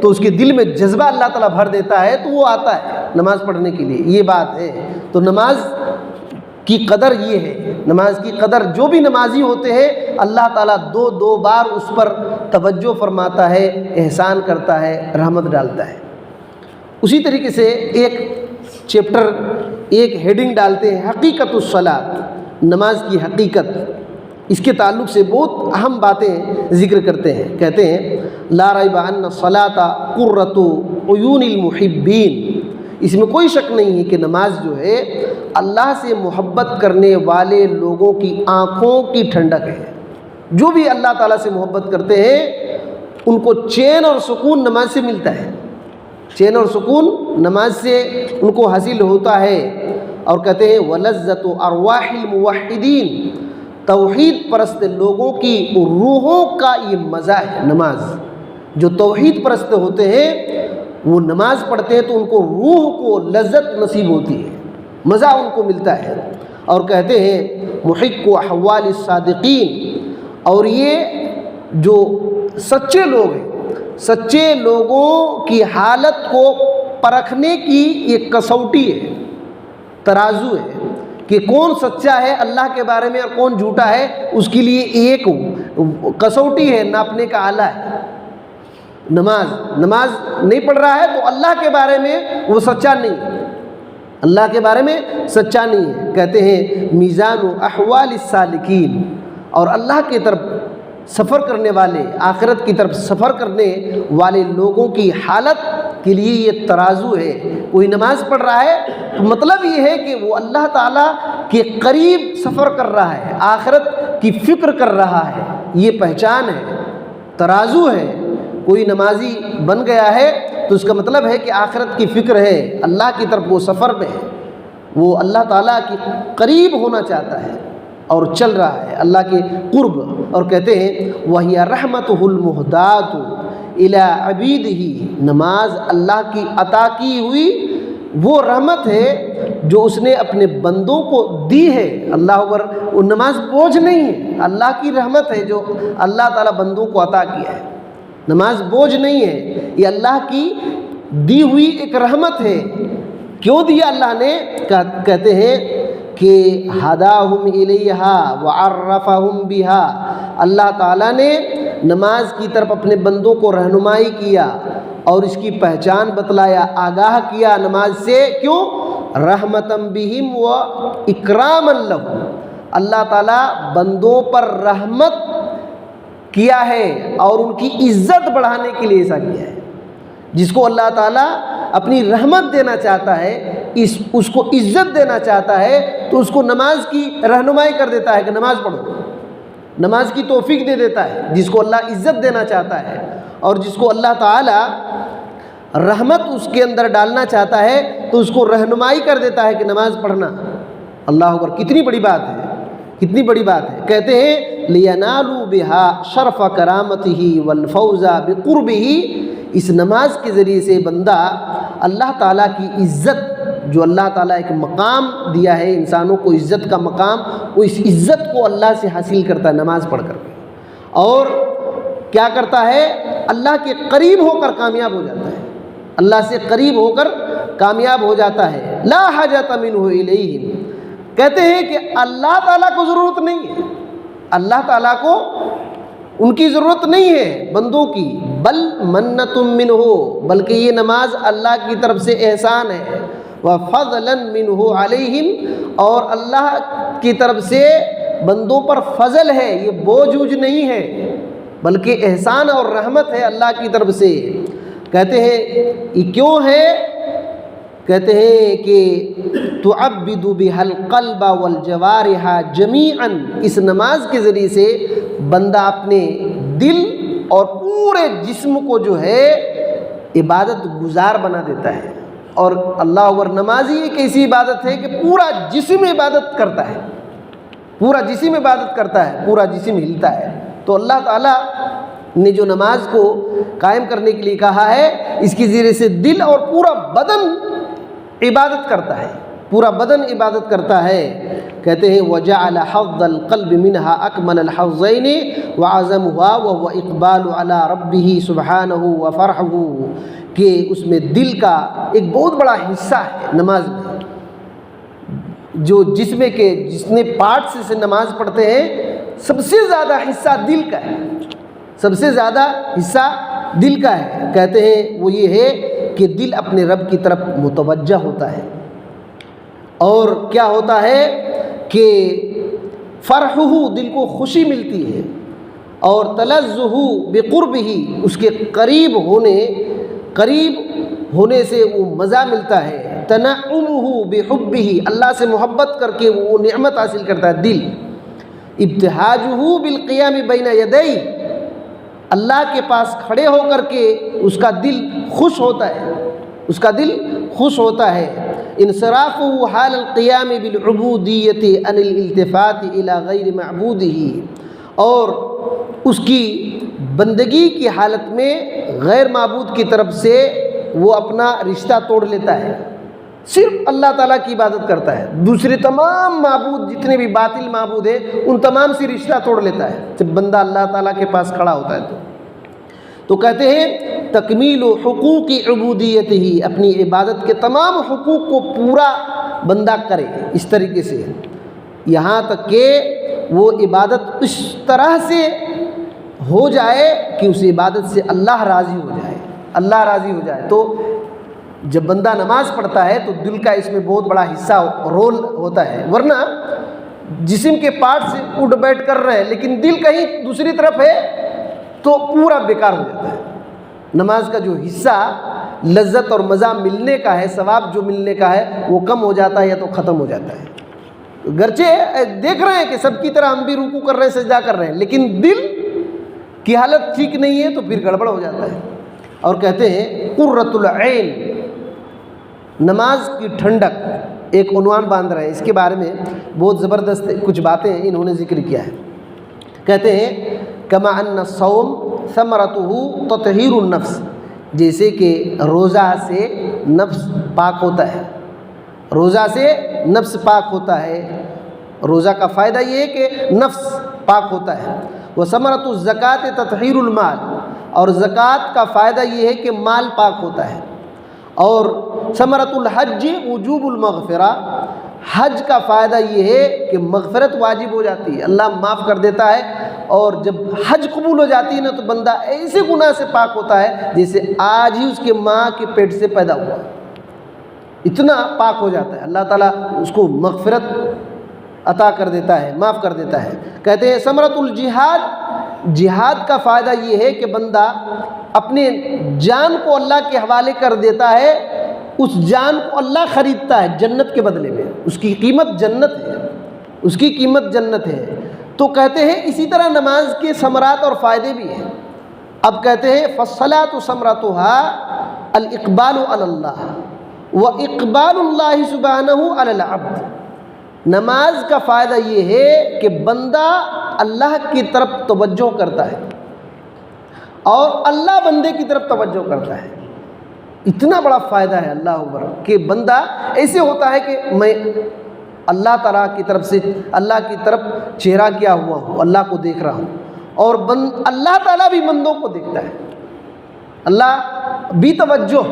تو اس کے دل میں جذبہ اللہ تعالیٰ بھر دیتا ہے تو وہ آتا ہے نماز پڑھنے کے لیے۔ یہ بات ہے۔ تو نماز کی قدر یہ ہے، نماز کی قدر جو بھی نمازی ہوتے ہیں اللہ تعالیٰ دو بار اس پر توجہ فرماتا ہے، احسان کرتا ہے، رحمت ڈالتا ہے۔ اسی طریقے سے ایک چیپٹر، ایک ہیڈنگ ڈالتے ہیں حقیقت الصلاۃ، نماز کی حقیقت۔ اس کے تعلق سے بہت اہم باتیں ذکر کرتے ہیں۔ کہتے ہیں لا ریب ان الصلاۃ قرۃ عیون المحبین، اس میں کوئی شک نہیں ہے کہ نماز جو ہے اللہ سے محبت کرنے والے لوگوں کی آنکھوں کی ٹھنڈک ہے۔ جو بھی اللہ تعالیٰ سے محبت کرتے ہیں ان کو چین اور سکون نماز سے ملتا ہے، چین اور سکون نماز سے ان کو حاصل ہوتا ہے۔ اور کہتے ہیں وَلَذَّةُ أَرْوَاحِ الْمُوَحِّدِينَ، توحید پرست لوگوں کی روحوں کا یہ مزہ ہے نماز۔ جو توحید پرست ہوتے ہیں وہ نماز پڑھتے ہیں تو ان کو روح کو لذت نصیب ہوتی ہے، مزہ ان کو ملتا ہے۔ اور کہتے ہیں محق احوال الصادقین، اور یہ جو سچے لوگ ہیں، سچے لوگوں کی حالت کو پرکھنے کی یہ کسوٹی ہے، ترازو ہے کہ کون سچا ہے اللہ کے بارے میں اور کون جھوٹا ہے، اس کے لیے ایک کسوٹی ہے، ناپنے کا آلہ ہے۔ نماز نہیں پڑھ رہا ہے تو اللہ کے بارے میں وہ سچا نہیں ہے، اللہ کے بارے میں سچا نہیں ہے۔ کہتے ہیں میزان احوال السالکین، اور اللہ کی طرف سفر کرنے والے، آخرت کی طرف سفر کرنے والے لوگوں کی حالت کے لیے یہ ترازو ہے۔ کوئی نماز پڑھ رہا ہے تو مطلب یہ ہے کہ وہ اللہ تعالیٰ کے قریب سفر کر رہا ہے، آخرت کی فکر کر رہا ہے، یہ پہچان ہے، ترازو ہے۔ کوئی نمازی بن گیا ہے تو اس کا مطلب ہے کہ آخرت کی فکر ہے، اللہ کی طرف وہ سفر میں ہے، وہ اللہ تعالیٰ کے قریب ہونا چاہتا ہے اور چل رہا ہے اللہ کے قرب۔ اور کہتے ہیں وَهِيَ رَحْمَتُهُ الْمُهْدَاةُ إِلَىٰ عَبِيدِهِ، نماز اللہ کی عطا کی ہوئی وہ رحمت ہے جو اس نے اپنے بندوں کو دی ہے۔ اللہ اکبر، وہ نماز بوجھ نہیں ہے، اللہ کی رحمت ہے جو اللہ تعالیٰ بندوں کو عطا کیا ہے۔ نماز بوجھ نہیں ہے، یہ اللہ کی دی ہوئی ایک رحمت ہے۔ کیوں دیا اللہ نے؟ کہتے ہیں کہ ہداہم الیہا وعرفہم بہا، اللہ تعالیٰ نے نماز کی طرف اپنے بندوں کو رہنمائی کیا اور اس کی پہچان بتلایا، آگاہ کیا نماز سے۔ کیوں؟ رحمتم بہم و اکراما لہم، اللہ تعالیٰ بندوں پر رحمت کیا ہے اور ان کی عزت بڑھانے کے لیے ایسا کیا ہے۔ جس کو اللہ تعالیٰ اپنی رحمت دینا چاہتا ہے، اس کو عزت دینا چاہتا ہے تو اس کو نماز کی رہنمائی کر دیتا ہے کہ نماز پڑھو، نماز کی توفیق دے دیتا ہے جس کو اللہ عزت دینا چاہتا ہے۔ اور جس کو اللہ تعالیٰ رحمت اس کے اندر ڈالنا چاہتا ہے تو اس کو رہنمائی کر دیتا ہے کہ نماز پڑھنا۔ اللہ اکبر، کتنی بڑی بات ہے، کتنی بڑی بات ہے۔ کہتے ہیں لِيَنَالُوا بِهَا شَرْفَ كَرَامَتِهِ وَالْفَوْزَ بِقُرْبِهِ، اس نماز کے ذریعے سے بندہ اللہ تعالیٰ کی عزت، جو اللہ تعالیٰ ایک مقام دیا ہے انسانوں کو، عزت کا مقام، وہ اس عزت کو اللہ سے حاصل کرتا ہے نماز پڑھ کر کے۔ اور کیا کرتا ہے؟ اللہ کے قریب ہو کر کامیاب ہو جاتا ہے، اللہ سے قریب ہو کر کامیاب ہو جاتا ہے۔ لا حاجۃ منہ الیہم، کہتے ہیں کہ اللہ تعالیٰ کو ضرورت نہیں ہے، اللہ تعالیٰ کو ان کی ضرورت نہیں ہے بندوں کی، بل منت منہ، بلکہ یہ نماز اللہ کی طرف سے احسان ہے، وفضلا منہ علیہم، اور اللہ کی طرف سے بندوں پر فضل ہے، یہ بوجھ اوجھ نہیں ہے بلکہ احسان اور رحمت ہے اللہ کی طرف سے۔ کہتے ہیں یہ کیوں ہے؟ کہتے ہیں کہ تعبد بها القلب والجوارح جميعا، اس نماز کے ذریعے سے بندہ اپنے دل اور پورے جسم کو جو ہے عبادت گزار بنا دیتا ہے۔ اور اللہ اکبر، نماز ہی ایک ایسی عبادت ہے کہ پورا جسم عبادت کرتا ہے، پورا جسم عبادت کرتا ہے، پورا جسم ہلتا ہے۔ تو اللہ تعالیٰ نے جو نماز کو قائم کرنے کے لیے کہا ہے، اس کے ذریعے سے دل اور پورا بدن عبادت کرتا ہے، پورا بدن عبادت کرتا ہے۔ کہتے ہیں وَجَعَلَ حَظَّ الْقَلْبِ مِنْهَا أَكْمَلَ الْحَظَّيْنِ وَعَزَمُهَا وَهُوَ إِقْبَالُ عَلَىٰ رَبِّهِ سُبْحَانَهُ وَفَرْحُهُ، کہ اس میں دل کا ایک بہت بڑا حصہ ہے نماز میں، جو جسم کے جتنے پارٹس سے نماز پڑھتے ہیں سب سے زیادہ حصہ دل کا ہے، سب سے زیادہ حصہ دل کا ہے۔ کہتے ہیں وہ یہ ہے کہ دل اپنے رب کی طرف متوجہ ہوتا ہے، اور کیا ہوتا ہے کہ فرحہ، دل کو خوشی ملتی ہے، اور تلذہ بقربہ، اس کے قریب ہونے سے وہ مزہ ملتا ہے، تنعمہ بحبہ، اللہ سے محبت کر کے وہ نعمت حاصل کرتا ہے دل، ابتہاجہ بالقیام بین یدی، اللہ کے پاس کھڑے ہو کر کے اس کا دل خوش ہوتا ہے، اس کا دل خوش ہوتا ہے، انصرافہ حال القیام بالعبودیۃ عن الالتفات الی غیر معبودہ، اور اس کی بندگی کی حالت میں غیر معبود کی طرف سے وہ اپنا رشتہ توڑ لیتا ہے، صرف اللہ تعالیٰ کی عبادت کرتا ہے، دوسرے تمام معبود جتنے بھی باطل معبود ہیں ان تمام سے رشتہ توڑ لیتا ہے جب بندہ اللہ تعالیٰ کے پاس کھڑا ہوتا ہے تو کہتے ہیں تکمیل حقوق عبودیت ہی، اپنی عبادت کے تمام حقوق کو پورا بندہ کرے اس طریقے سے، یہاں تک کہ وہ عبادت اس طرح سے ہو جائے کہ اس عبادت سے اللہ راضی ہو جائے، اللہ راضی ہو جائے۔ تو جب بندہ نماز پڑھتا ہے تو دل کا اس میں بہت بڑا حصہ رول ہوتا ہے، ورنہ جسم کے پارٹ سے اٹھ بیٹھ کر رہے لیکن دل کہیں دوسری طرف ہے تو پورا بیکار ہو جاتا ہے۔ نماز کا جو حصہ لذت اور مزہ ملنے کا ہے، ثواب جو ملنے کا ہے، وہ کم ہو جاتا ہے یا تو ختم ہو جاتا ہے۔ گرچہ دیکھ رہے ہیں کہ سب کی طرح ہم بھی رکوع کر رہے ہیں، سجدہ کر رہے ہیں، لیکن دل کی حالت ٹھیک نہیں ہے تو پھر گڑبڑ ہو جاتا ہے۔ اور کہتے ہیں قرۃ العین، نماز کی ٹھنڈک، ایک عنوان باندھ رہے ہیں، اس کے بارے میں بہت زبردست کچھ باتیں انہوں نے ذکر کیا ہے۔ کہتے ہیں کما ان الصوم ثمرتہ تطہیر النفس، جیسے کہ روزہ سے نفس پاک ہوتا ہے، روزہ سے نفس پاک ہوتا ہے، روزہ کا فائدہ یہ ہے کہ نفس پاک ہوتا ہے۔ وثمرۃ الزکوٰۃ تطہیر المال، اور زکوٰۃ کا فائدہ یہ ہے کہ مال پاک ہوتا ہے۔ اور ثمرۃ الحج وجوب المغفرہ، حج کا فائدہ یہ ہے کہ مغفرت واجب ہو جاتی ہے، اللہ معاف کر دیتا ہے، اور جب حج قبول ہو جاتی ہے نا تو بندہ ایسے گناہ سے پاک ہوتا ہے جیسے آج ہی اس کے ماں کے پیٹ سے پیدا ہوا، اتنا پاک ہو جاتا ہے، اللہ تعالیٰ اس کو مغفرت عطا کر دیتا ہے، معاف کر دیتا ہے۔ کہتے ہیں ثمرۃ الجہاد، جہاد کا فائدہ یہ ہے کہ بندہ اپنے جان کو اللہ کے حوالے کر دیتا ہے، اس جان کو اللہ خریدتا ہے جنت کے بدلے میں، اس کی قیمت جنت ہے، اس کی قیمت جنت ہے۔ تو کہتے ہیں اسی طرح نماز کے ثمرات اور فائدے بھی ہیں۔ اب کہتے ہیں فالصلاۃ ثمرتها الاقبال علی اللہ واقبال اللہ سبحانہ علی العبد، نماز کا فائدہ یہ ہے کہ بندہ اللہ کی طرف توجہ کرتا ہے اور اللہ بندے کی طرف توجہ کرتا ہے، اتنا بڑا فائدہ ہے اللہ اکبر، کہ بندہ ایسے ہوتا ہے کہ میں اللہ تعالیٰ کی طرف سے، اللہ کی طرف چہرہ کیا ہوا ہوں، اللہ کو دیکھ رہا ہوں، اور اللہ تعالیٰ بھی بندوں کو دیکھتا ہے، اللہ بھی توجہ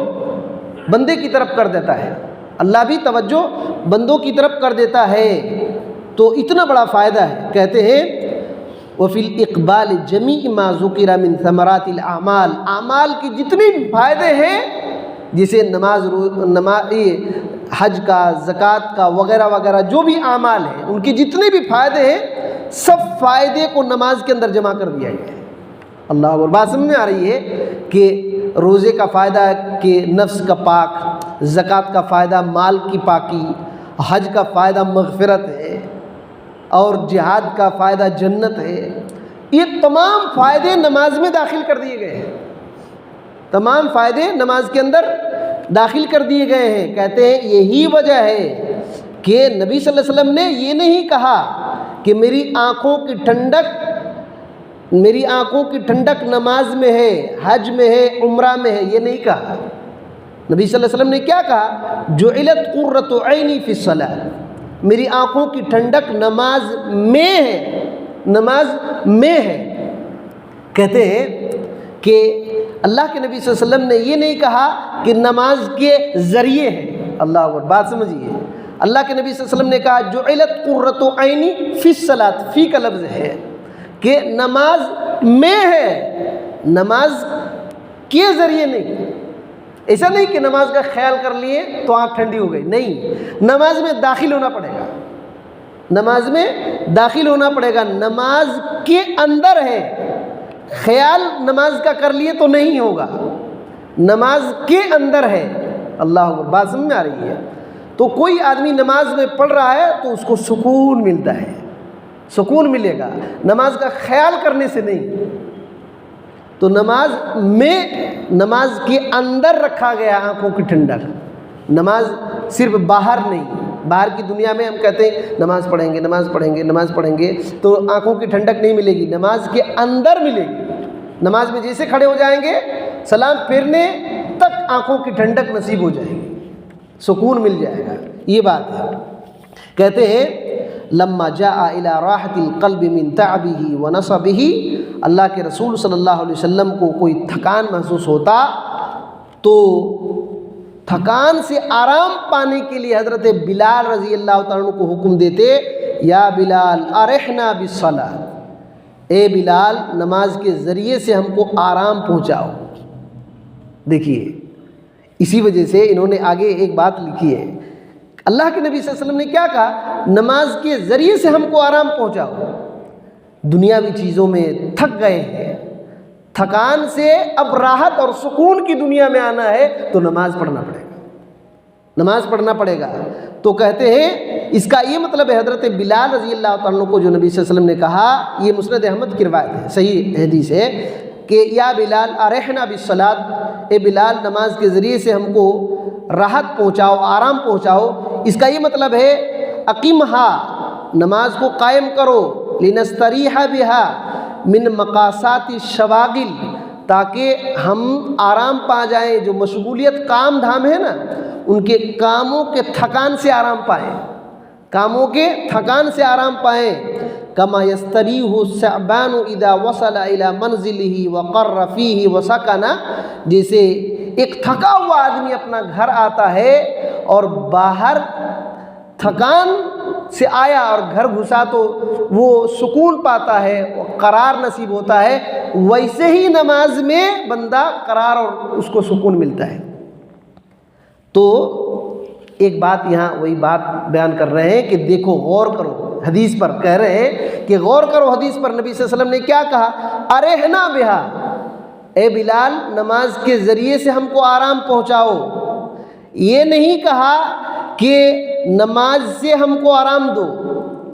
بندے کی طرف کر دیتا ہے، اللہ بھی توجہ بندوں کی طرف کر دیتا ہے، تو اتنا بڑا فائدہ ہے۔ کہتے ہیں وفی الاقبال جمیع ما ذکر من ثمرات الاعمال، اعمال کی جتنے بھی فائدے ہیں، جیسے نماز، حج کا، زکوٰۃ کا، وغیرہ وغیرہ جو بھی اعمال ہیں، ان کے جتنے بھی فائدے ہیں، سب فائدے کو نماز کے اندر جمع کر دیا گیا ہے۔ اللہ اکبر، بات سمجھ میں آ رہی ہے کہ روزے کا فائدہ ہے کہ نفس کا پاک، زکوٰۃ کا فائدہ مال کی پاکی، حج کا فائدہ مغفرت ہے، اور جہاد کا فائدہ جنت ہے۔ یہ تمام فائدے نماز میں داخل کر دیے گئے ہیں، تمام فائدے نماز کے اندر داخل کر دیے گئے ہیں۔ کہتے ہیں یہی وجہ ہے کہ نبی صلی اللہ علیہ وسلم نے یہ نہیں کہا کہ میری آنکھوں کی ٹھنڈک نماز میں ہے، حج میں ہے، عمرہ میں ہے، یہ نہیں کہا۔ نبی صلی اللہ علیہ وسلم نے کیا کہا؟ جعلت قرۃ عینی فی الصلاۃ، میری آنکھوں کی ٹھنڈک نماز میں ہے، نماز میں ہے۔ کہتے ہیں کہ اللہ کے نبی صلی اللہ علیہ وسلم نے یہ نہیں کہا کہ نماز کے ذریعے ہے، اللہ اکبر، بات سمجھیے، اللہ کے نبی صلی اللہ علیہ وسلم نے کہا جعلت قرۃ عینی فی الصلاۃ، فی کا لفظ ہے کہ نماز میں ہے، نماز کے ذریعے نہیں۔ ایسا نہیں کہ نماز کا خیال کر لیے تو آنکھ ٹھنڈی ہو گئی، نہیں، نماز میں داخل ہونا پڑے گا، نماز میں داخل ہونا پڑے گا، نماز کے اندر ہے، خیال نماز کا کر لیے تو نہیں ہوگا، نماز کے اندر ہے۔ اللہ اکبر، بات سمجھ میں آ رہی ہے؟ تو کوئی آدمی نماز میں پڑھ رہا ہے تو اس کو سکون ملتا ہے، سکون ملے گا نماز کا خیال کرنے سے نہیں۔ تو نماز میں، نماز کے اندر رکھا گیا آنکھوں کی ٹھنڈک، نماز صرف باہر نہیں۔ باہر کی دنیا میں ہم کہتے ہیں نماز پڑھیں گے، نماز پڑھیں گے، نماز پڑھیں گے، تو آنکھوں کی ٹھنڈک نہیں ملے گی، نماز کے اندر ملے گی۔ نماز میں جیسے کھڑے ہو جائیں گے سلام پھیرنے تک آنکھوں کی ٹھنڈک نصیب ہو جائے گی، سکون مل جائے گا، یہ بات ہے۔ کہتے ہیں لما جاء الى راحت القلب من تعبه ونصبه، اللہ کے رسول صلی اللہ علیہ وسلم کو کوئی تھکان محسوس ہوتا تو تھکان سے آرام پانے کے لیے حضرت بلال رضی اللہ تعالیٰ عنہ کو حکم دیتے، یا بلال ارحنا بالصلاۃ، اے بلال نماز کے ذریعے سے ہم کو آرام پہنچاؤ۔ دیکھیے اسی وجہ سے انہوں نے آگے ایک بات لکھی ہے، اللہ کے نبی صلی اللہ علیہ وسلم نے کیا کہا؟ نماز کے ذریعے سے ہم کو آرام پہنچاؤ۔ دنیاوی چیزوں میں تھک گئے ہیں، تھکان سے اب راحت اور سکون کی دنیا میں آنا ہے تو نماز پڑھنا پڑے گا، نماز پڑھنا پڑے گا۔ تو کہتے ہیں اس کا یہ مطلب ہے حضرت بلال رضی اللہ تعالیٰ عنہ کو جو نبی صلی اللہ علیہ وسلم نے کہا، یہ مسند احمد کی روایت ہے، صحیح حدیث ہے کہ یا بلال ارحنا بالصلاۃ، اے بلال نماز کے ذریعے سے ہم کو راحت پہنچاؤ، آرام پہنچاؤ۔ اس کا یہ مطلب ہے اقیمھا، نماز کو قائم کرو، لنستریح بہا من مقاسات الشواغل، تاکہ ہم آرام پا جائیں، جو مشغولیت کام دھام ہے نا ان کے کاموں کے تھکان سے آرام پائیں، کاموں کے تھکان سے آرام پائیں۔ کما یستریح الثعبان اذا وصل الى منزلہ وقر فیہ وسکن، جیسے ایک تھکا ہوا آدمی اپنا گھر آتا ہے اور باہر تھکان سے آیا اور گھر گھسا تو وہ سکون پاتا ہے، قرار نصیب ہوتا ہے، ویسے ہی نماز میں بندہ قرار اور اس کو سکون ملتا ہے۔ تو ایک بات یہاں وہی بات بیان کر رہے ہیں کہ دیکھو غور کرو حدیث پر، کہہ رہے ہیں کہ غور کرو حدیث پر، نبی صلی اللہ علیہ وسلم نے کیا کہا؟ ارحنا بہا، اے بلال نماز کے ذریعے سے ہم کو آرام پہنچاؤ۔ یہ نہیں کہا کہ نماز سے ہم کو آرام دو،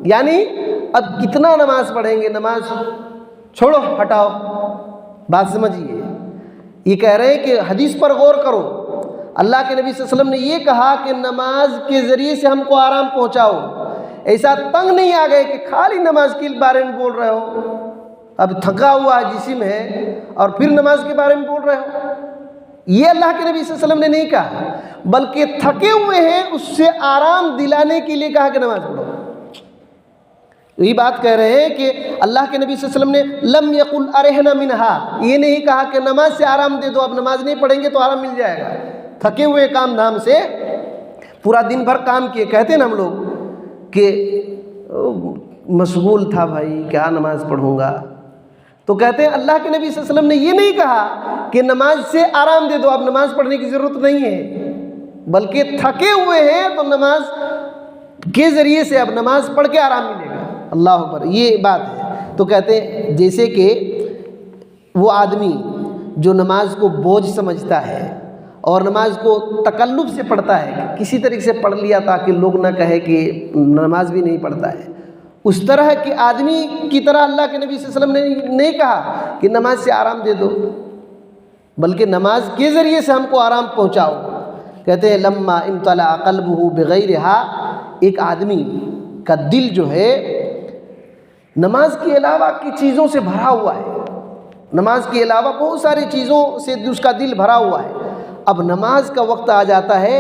یعنی اب کتنا نماز پڑھیں گے، نماز چھوڑو ہٹاؤ، بات سمجھیے۔ یہ کہہ رہے ہیں کہ حدیث پر غور کرو، اللہ کے نبی صلی اللہ علیہ وسلم نے یہ کہا کہ نماز کے ذریعے سے ہم کو آرام پہنچاؤ۔ ایسا تنگ نہیں آ گئے کہ خالی نماز کے بارے میں بول رہے ہو، اب تھکا ہوا جسم ہے اور پھر نماز کے بارے میں بول رہے ہو، یہ اللہ کے نبی صلی اللہ علیہ وسلم نے نہیں کہا، بلکہ تھکے ہوئے ہیں اس سے آرام دلانے کے لیے کہا کہ نماز پڑھو۔ یہی بات کہہ رہے ہیں کہ اللہ کے نبی صلی اللہ علیہ وسلم نے لم یقل ارحنا منہا، یہ نہیں کہا کہ نماز سے آرام دے دو، اب نماز نہیں پڑھیں گے تو آرام مل جائے گا۔ تھکے ہوئے کام دھام سے پورا دن بھر کام کیے، کہتے ہیں نا ہم لوگ کہ مشغول تھا بھائی کیا نماز پڑھوں گا، تو کہتے ہیں اللہ کے نبی صلی اللہ علیہ وسلم نے یہ نہیں کہا کہ نماز سے آرام دے دو، اب نماز پڑھنے کی ضرورت نہیں ہے، بلکہ تھکے ہوئے ہیں تو نماز کے ذریعے سے اب نماز پڑھ کے آرام ملے گا۔ اللہ اکبر، یہ بات ہے۔ تو کہتے ہیں جیسے کہ وہ آدمی جو نماز کو بوجھ سمجھتا ہے اور نماز کو تکلف سے پڑھتا ہے، کسی طریقے سے پڑھ لیا تاکہ لوگ نہ کہے کہ نماز بھی نہیں پڑھتا ہے، اس طرح کے آدمی کی طرح اللہ کے نبی صلی اللہ علیہ وسلم نے نہیں کہا کہ نماز سے آرام دے دو، بلکہ نماز کے ذریعے سے ہم کو آرام پہنچاؤ۔ کہتے ہیں لما امتلأ قلبہ بغیرہا، ایک آدمی کا دل جو ہے نماز کے علاوہ کی چیزوں سے بھرا ہوا ہے، نماز کے علاوہ بہت ساری چیزوں سے اس کا دل بھرا ہوا ہے، اب نماز کا وقت آ جاتا ہے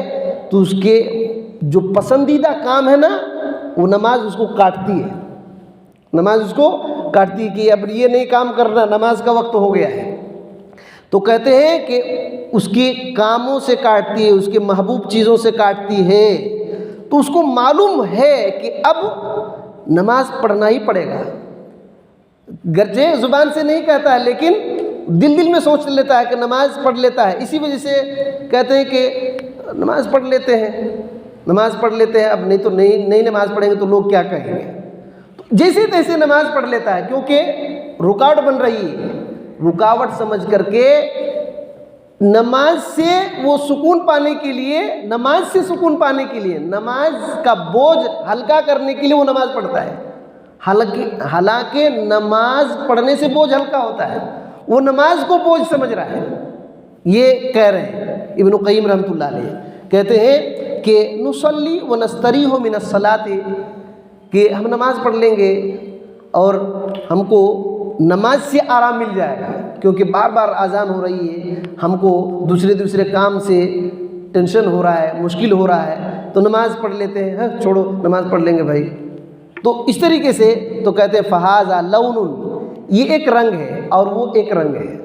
تو اس کے جو پسندیدہ کام ہے نا وہ نماز اس کو کاٹتی ہے، نماز اس کو کاٹتی ہے کہ اب یہ نہیں کام کرنا، نماز کا وقت ہو گیا ہے۔ تو کہتے ہیں کہ اس کے کاموں سے کاٹتی ہے، اس کے محبوب چیزوں سے کاٹتی ہے، تو اس کو معلوم ہے کہ اب نماز پڑھنا ہی پڑے گا، گرچہ زبان سے نہیں کہتا ہے لیکن دل میں سوچ لیتا ہے کہ نماز پڑھ لیتا ہے۔ اسی وجہ سے کہتے ہیں کہ نماز پڑھ لیتے ہیں، نماز پڑھ لیتے ہیں، اب نہیں تو نہیں نماز پڑھیں گے تو لوگ کیا کہیں گے، تو جیسے تیسے نماز پڑھ لیتا ہے کیونکہ رکاوٹ بن رہی ہے، رکاوٹ سمجھ کر کے نماز سے وہ سکون پانے کے لیے، نماز سے سکون پانے کے لیے، نماز کا بوجھ ہلکا کرنے کے لیے وہ نماز پڑھتا ہے۔ حالانکہ نماز پڑھنے سے بوجھ ہلکا ہوتا ہے، وہ نماز کو بوجھ سمجھ رہا ہے۔ یہ کہہ رہے ہیں ابن قیم رحمۃ اللہ علیہ، کہتے ہیں کہ نصلی و نستریح من الصلاۃ، کہ ہم نماز پڑھ لیں گے اور ہم کو نماز سے آرام مل جائے گا، کیونکہ بار بار اذان ہو رہی ہے، ہم کو دوسرے کام سے ٹینشن ہو رہا ہے، مشکل ہو رہا ہے، تو نماز پڑھ لیتے ہیں، ہاں چھوڑو نماز پڑھ لیں گے بھائی۔ تو اس طریقے سے تو کہتے ہیں فہذا لون، یہ ایک رنگ ہے اور وہ ایک رنگ ہے۔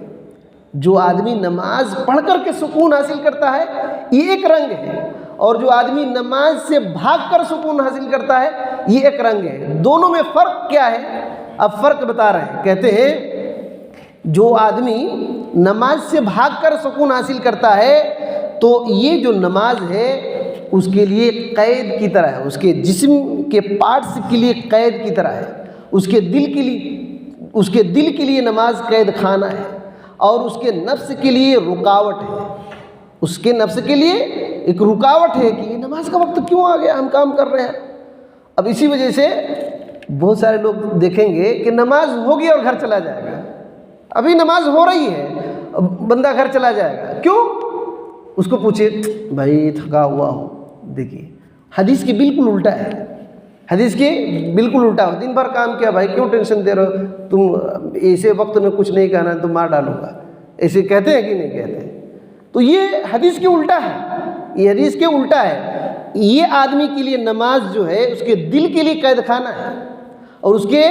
جو آدمی نماز پڑھ کر کے سکون حاصل کرتا ہے یہ ایک رنگ ہے، اور جو آدمی نماز سے بھاگ کر سکون حاصل کرتا ہے یہ ایک رنگ ہے۔ دونوں میں فرق کیا ہے؟ اب فرق بتا رہے ہیں، کہتے ہیں جو آدمی نماز سے بھاگ کر سکون حاصل کرتا ہے تو یہ جو نماز ہے اس کے لیے قید کی طرح ہے، اس کے جسم کے پارٹس کے لیے قید کی طرح ہے، اس کے دل کے لیے نماز قید خانہ ہے، اور اس کے نفس کے لیے رکاوٹ ہے، اس کے نفس کے لیے ایک رکاوٹ ہے کہ یہ نماز کا وقت کیوں آ گیا، ہم کام کر رہے ہیں۔ اب اسی وجہ سے بہت سارے لوگ دیکھیں گے کہ نماز ہوگی اور گھر چلا جائے گا، ابھی نماز ہو رہی ہے بندہ گھر چلا جائے گا، کیوں؟ اس کو پوچھے بھائی تھکا ہوا ہو، دیکھیے حدیث کے بالکل الٹا ہے، حدیث کے بالکل الٹا ہو، دن بھر کام کیا بھائی کیوں ٹینشن دے رہے ہو، تم ایسے وقت میں کچھ نہیں کہنا تو مار ڈالوں گا، ایسے کہتے ہیں کہ نہیں کہتے؟ تو یہ حدیث کے الٹا ہے، یہ حدیث کے الٹا ہے۔ یہ آدمی کے لیے نماز جو ہے اس کے دل کے لیے قید خانہ ہے، اور اس کے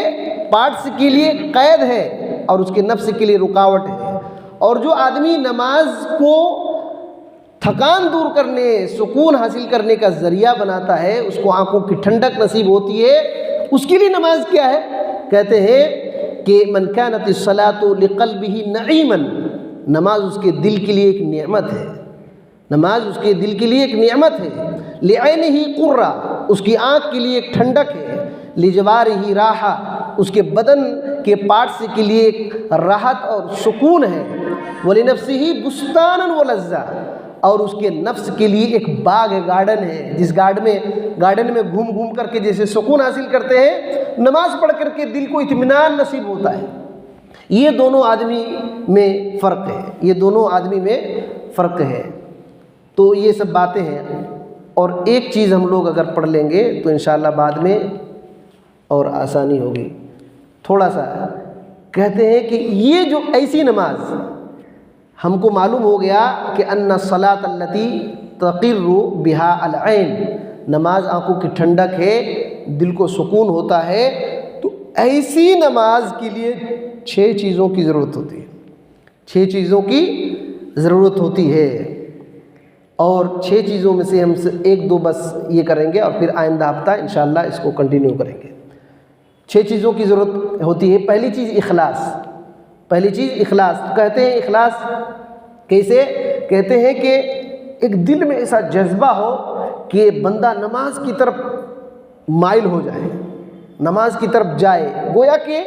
پارٹس کے لیے قید ہے، اور اس کے نفس کے لیے رکاوٹ ہے۔ اور جو آدمی نماز کو تھکان دور کرنے، سکون حاصل کرنے کا ذریعہ بناتا ہے، اس کو آنکھوں کی ٹھنڈک نصیب ہوتی ہے، اس کے لیے نماز کیا ہے؟ کہتے ہیں کہ من كانت الصلاة لقلبه نعیما، نماز اس کے دل کے لیے ایک نعمت ہے، نماز اس کے دل کے لیے ایک نعمت ہے، لعینہ قرہ، اس کی آنکھ کے لیے ایک ٹھنڈک ہے، لجوارہ راحہ، اس کے بدن کے پارٹس کے لیے ایک راحت اور سکون ہے، ولنفسہ بستانا ولذہ، اور اس کے نفس کے لیے ایک باغ ہے، گارڈن ہے، جس گارڈن میں گھوم گھوم کر کے جیسے سکون حاصل کرتے ہیں، نماز پڑھ کر کے دل کو اطمینان نصیب ہوتا ہے۔ یہ دونوں آدمی میں فرق ہے، یہ دونوں آدمی میں فرق ہے۔ تو یہ سب باتیں ہیں، اور ایک چیز ہم لوگ اگر پڑھ لیں گے تو انشاءاللہ بعد میں اور آسانی ہوگی۔ تھوڑا سا کہتے ہیں کہ یہ جو ایسی نماز ہم کو معلوم ہو گیا کہ ان الصلاۃ التی تقر بها العین، نماز آنکھوں کی ٹھنڈک ہے، دل کو سکون ہوتا ہے، تو ایسی نماز کے لیے 6 چیزوں کی ضرورت ہوتی ہے، 6 چیزوں کی ضرورت ہوتی ہے، اور 6 چیزوں میں سے ہم 1-2 بس یہ کریں گے، اور پھر آئندہ ہفتہ انشاءاللہ اس کو کنٹینیو کریں گے۔ 6 چیزوں کی ضرورت ہوتی ہے۔ پہلی چیز اخلاص، پہلی چیز اخلاص۔ کہتے ہیں اخلاص کیسے؟ کہتے ہیں کہ ایک دل میں ایسا جذبہ ہو کہ بندہ نماز کی طرف مائل ہو جائے، نماز کی طرف جائے، گویا کہ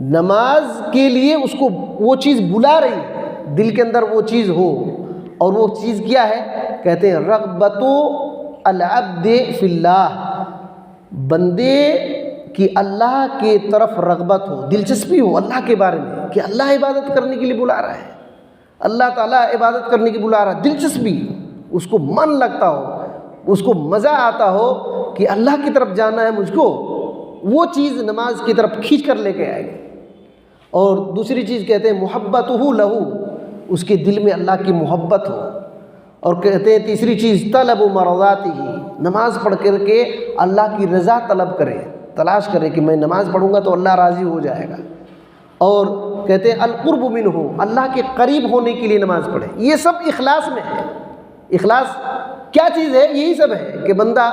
نماز کے لیے اس کو وہ چیز بلا رہی ہے، دل کے اندر وہ چیز ہو، اور وہ چیز کیا ہے؟ کہتے ہیں رغبت العبد فی اللہ، بندے کی اللہ کی طرف رغبت ہو، دلچسپی ہو اللہ کے بارے میں، کہ اللہ عبادت کرنے کے لیے بلا رہا ہے، اللہ تعالیٰ عبادت کرنے کی بلا رہا ہے، دلچسپی، اس کو من لگتا ہو، اس کو مزہ آتا ہو کہ اللہ کی طرف جانا ہے مجھ کو، وہ چیز نماز کی طرف کھینچ کر لے کے آئے گی۔ اور دوسری چیز کہتے ہیں محبتہ لہو، اس کے دل میں اللہ کی محبت ہو۔ اور کہتے ہیں تیسری چیز طلب مرضاتہ، نماز پڑھ کر کے اللہ کی رضا طلب کرے، تلاش کرے کہ میں نماز پڑھوں گا تو اللہ راضی ہو جائے گا۔ اور کہتے ہیں القرب منہ، اللہ کے قریب ہونے کے لیے نماز پڑھے۔ یہ سب اخلاص میں ہے۔ اخلاص کیا چیز ہے؟ یہی سب ہے کہ بندہ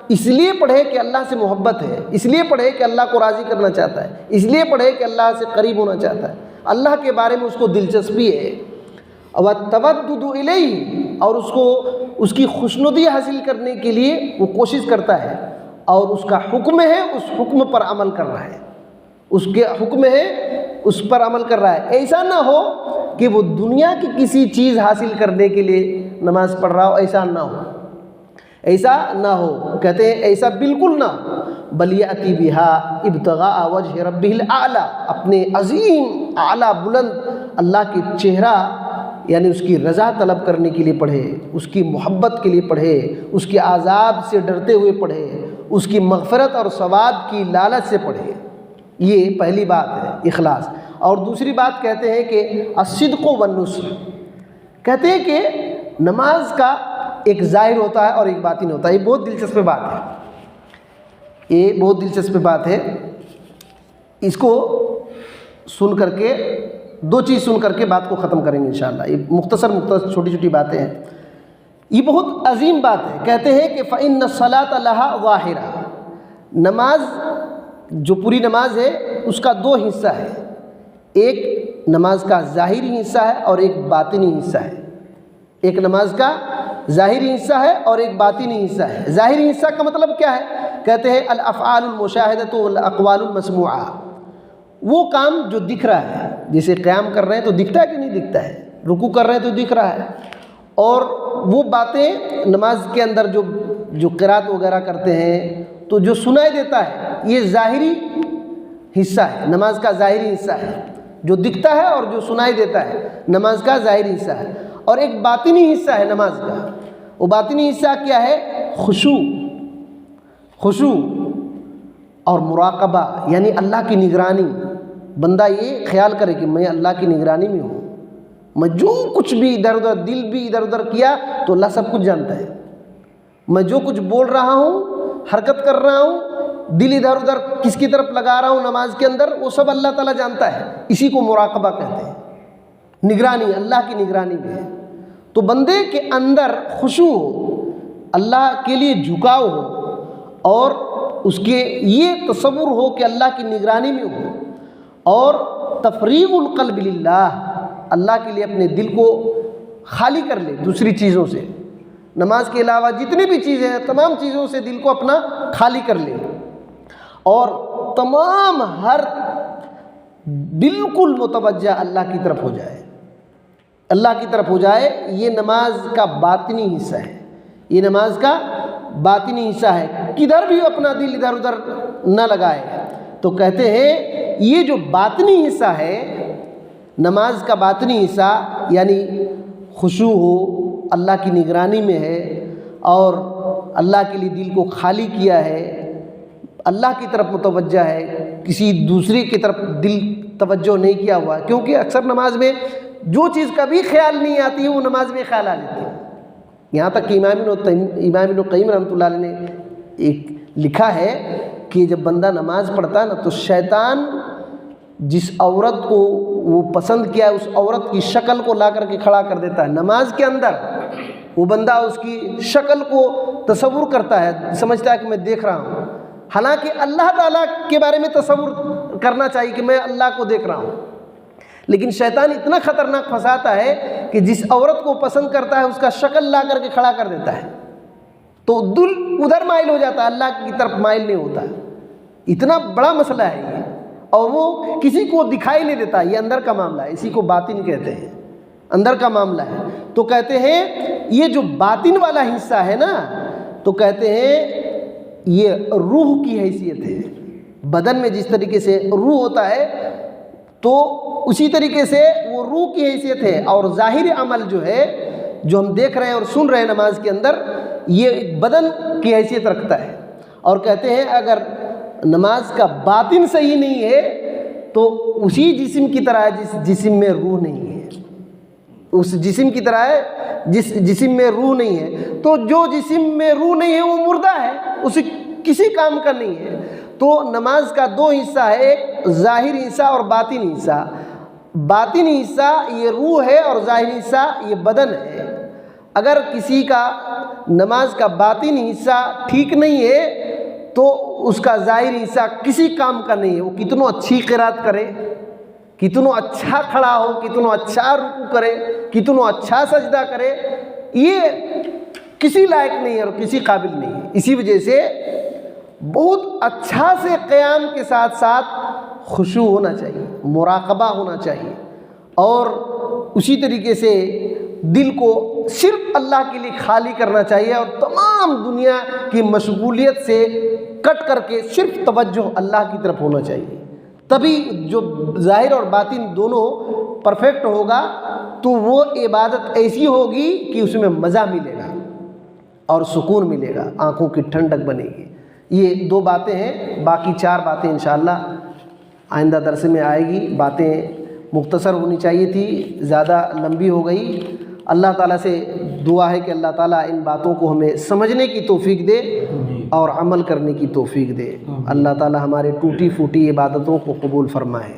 اس لیے پڑھے کہ اللہ سے محبت ہے، اس لیے پڑھے کہ اللہ کو راضی کرنا چاہتا ہے، اس لیے پڑھے کہ اللہ سے قریب ہونا چاہتا ہے، اللہ کے بارے میں اس کو دلچسپی ہے، اور تودد الیہ، اور اس کو اس کی خوشنودی حاصل کرنے کے لیے وہ کوشش کرتا ہے، اور اس کا حکم ہے اس حکم پر عمل کر رہا ہے، اس کے حکم ہے اس پر عمل کر رہا ہے۔ ایسا نہ ہو کہ وہ دنیا کی کسی چیز حاصل کرنے کے لیے نماز پڑھ رہا ہو، ایسا نہ ہو، ایسا نہ ہو۔ کہتے ہیں ایسا بالکل نہ، بل یأتی بہا ابتغاء وجہ ربہ الاعلی، اپنے عظیم اعلیٰ بلند اللہ کے چہرہ یعنی اس کی رضا طلب کرنے کے لیے پڑھے، اس کی محبت کے لیے پڑھے، اس کے عذاب سے ڈرتے ہوئے پڑھے، اس کی مغفرت اور ثواب کی لالچ سے پڑھے۔ یہ پہلی بات ہے اخلاص۔ اور دوسری بات کہتے ہیں کہ الصدق والنصح، کہتے ہیں کہ نماز کا ایک ظاہر ہوتا ہے اور ایک باطن ہوتا ہے۔ یہ بہت دلچسپ بات ہے، یہ بہت دلچسپ بات ہے۔ اس کو سن کر کے دو چیز سن کر کے بات کو ختم کریں گے انشاءاللہ۔ یہ مختصر چھوٹی چھوٹی باتیں ہیں، یہ بہت عظیم بات ہے۔ کہتے ہیں کہ فإن الصلاۃ لها ظاہرہ، نماز جو پوری نماز ہے اس کا دو حصہ ہے، ایک نماز کا ظاہری حصہ ہے اور ایک باطنی حصہ ہے۔ ایک نماز کا ظاہری حصہ ہے اور ایک باطنی حصہ ہے۔ ظاہری حصہ کا مطلب کیا ہے؟ کہتے ہیں الافعال المشاہدۃ والاقوال المسموعہ، وہ کام جو دکھ رہا ہے، جیسے قیام کر رہے ہیں تو دکھتا ہے کہ نہیں دکھتا ہے، رکوع کر رہے ہیں تو دکھ رہا ہے، اور وہ باتیں نماز کے اندر جو قرات وغیرہ کرتے ہیں تو جو سنائی دیتا ہے، یہ ظاہری حصہ ہے، نماز کا ظاہری حصہ ہے، جو دکھتا ہے اور جو سنائی دیتا ہے نماز کا ظاہری حصہ ہے۔ اور ایک باطنی حصہ ہے نماز کا، وہ باطنی حصہ کیا ہے؟ خشوع اور مراقبہ، یعنی اللہ کی نگرانی۔ بندہ یہ خیال کرے کہ میں اللہ کی نگرانی میں ہوں، میں جو کچھ بھی ادھر ادھر، دل بھی ادھر ادھر کیا تو اللہ سب کچھ جانتا ہے، میں جو کچھ بول رہا ہوں، حرکت کر رہا ہوں، دل ادھر ادھر کس کی طرف لگا رہا ہوں نماز کے اندر، وہ سب اللہ تعالیٰ جانتا ہے۔ اسی کو مراقبہ کہتے ہیں، نگرانی، اللہ کی نگرانی میں ہے۔ تو بندے کے اندر خشوع ہو، اللہ کے لیے جھکاؤ ہو، اور اس کے یہ تصور ہو کہ اللہ کی نگرانی میں ہو، اور تفریغ القلب للہ، اللہ کے لیے اپنے دل کو خالی کر لے دوسری چیزوں سے، نماز کے علاوہ جتنی بھی چیزیں ہیں تمام چیزوں سے دل کو اپنا خالی کر لے، اور تمام ہر بالکل متوجہ اللہ کی طرف ہو جائے، اللہ کی طرف ہو جائے۔ یہ نماز کا باطنی حصہ ہے، یہ نماز کا باطنی حصہ ہے، کدھر بھی اپنا دل ادھر ادھر نہ لگائے۔ تو کہتے ہیں یہ جو باطنی حصہ ہے، نماز کا باطنی حصہ یعنی خشوع ہو، اللہ کی نگرانی میں ہے، اور اللہ کے لیے دل کو خالی کیا ہے، اللہ کی طرف متوجہ ہے، کسی دوسرے کی طرف دل توجہ نہیں کیا ہوا، کیونکہ اکثر نماز میں جو چیز کبھی خیال نہیں آتی ہے وہ نماز میں خیال آ جاتی ہے۔ یہاں تک کہ امام ابن قیم رحمۃ اللہ علیہ نے ایک لکھا ہے کہ جب بندہ نماز پڑھتا ہے نا تو شیطان جس عورت کو وہ پسند کیا ہے اس عورت کی شکل کو لا کر کے کھڑا کر دیتا ہے نماز کے اندر، وہ بندہ اس کی شکل کو تصور کرتا ہے، سمجھتا ہے کہ میں دیکھ رہا ہوں، حالانکہ اللہ تعالیٰ کے بارے میں تصور کرنا چاہیے کہ میں اللہ کو دیکھ رہا ہوں۔ لیکن شیطان اتنا خطرناک پھنساتا ہے کہ جس عورت کو پسند کرتا ہے اس کا شکل لا کر کے کھڑا کر دیتا ہے، تو دل ادھر مائل ہو جاتا ہے، اللہ کی طرف مائل نہیں ہوتا۔ اتنا بڑا مسئلہ ہے یہ، اور وہ کسی کو دکھائی نہیں دیتا، یہ اندر کا معاملہ ہے، اسی کو باطن کہتے ہیں، اندر کا معاملہ ہے۔ تو کہتے ہیں یہ جو باطن والا حصہ ہے نا، تو کہتے ہیں یہ روح کی حیثیت ہے۔ بدن میں جس طریقے سے روح ہوتا ہے تو اسی طریقے سے وہ روح کی حیثیت ہے، اور ظاہر عمل جو ہے جو ہم دیکھ رہے ہیں اور سن رہے ہیں نماز کے اندر، یہ بدن کی حیثیت رکھتا ہے۔ اور کہتے ہیں اگر نماز کا باطن صحیح نہیں ہے تو اسی جسم کی طرح ہے جس جسم میں روح نہیں ہے، اس جسم کی طرح ہے جس جسم میں روح نہیں ہے، تو جو جسم میں روح نہیں ہے وہ مردہ ہے، اسے کسی کام کا نہیں ہے۔ تو نماز کا دو حصہ ہے، ایک ظاہری حصہ اور باطنی حصہ۔ باطنی حصہ یہ روح ہے اور ظاہری حصہ یہ بدن ہے۔ اگر کسی کا نماز کا باطنی حصہ ٹھیک نہیں ہے تو اس کا ظاہری حصہ کسی کام کا نہیں ہے، وہ کتنوں اچھی قرات کرے، کتنوں اچھا کھڑا ہو، کتنوں اچھا رکوع کرے، کتنوں اچھا سجدہ کرے، یہ کسی لائق نہیں ہے اور کسی قابل نہیں ہے۔ اسی وجہ سے بہت اچھا سے قیام کے ساتھ ساتھ خشوع ہونا چاہیے، مراقبہ ہونا چاہیے، اور اسی طریقے سے دل کو صرف اللہ کے لیے خالی کرنا چاہیے اور تمام دنیا کی مشغولیت سے کٹ کر کے صرف توجہ اللہ کی طرف ہونا چاہیے. تبھی جو ظاہر اور باطن دونوں پرفیکٹ ہوگا تو وہ عبادت ایسی ہوگی کہ اس میں مزہ ملے گا اور سکون ملے گا، آنکھوں کی ٹھنڈک بنے گی. یہ 2 باتیں ہیں، باقی 4 باتیں انشاءاللہ آئندہ درس میں آئے گی. باتیں مختصر ہونی چاہیے تھی، زیادہ لمبی ہو گئی. اللہ تعالیٰ سے دعا ہے کہ اللہ تعالیٰ ان باتوں کو ہمیں سمجھنے کی توفیق دے اور عمل کرنے کی توفیق دے. اللہ تعالیٰ ہمارے ٹوٹی پھوٹی عبادتوں کو قبول فرمائے.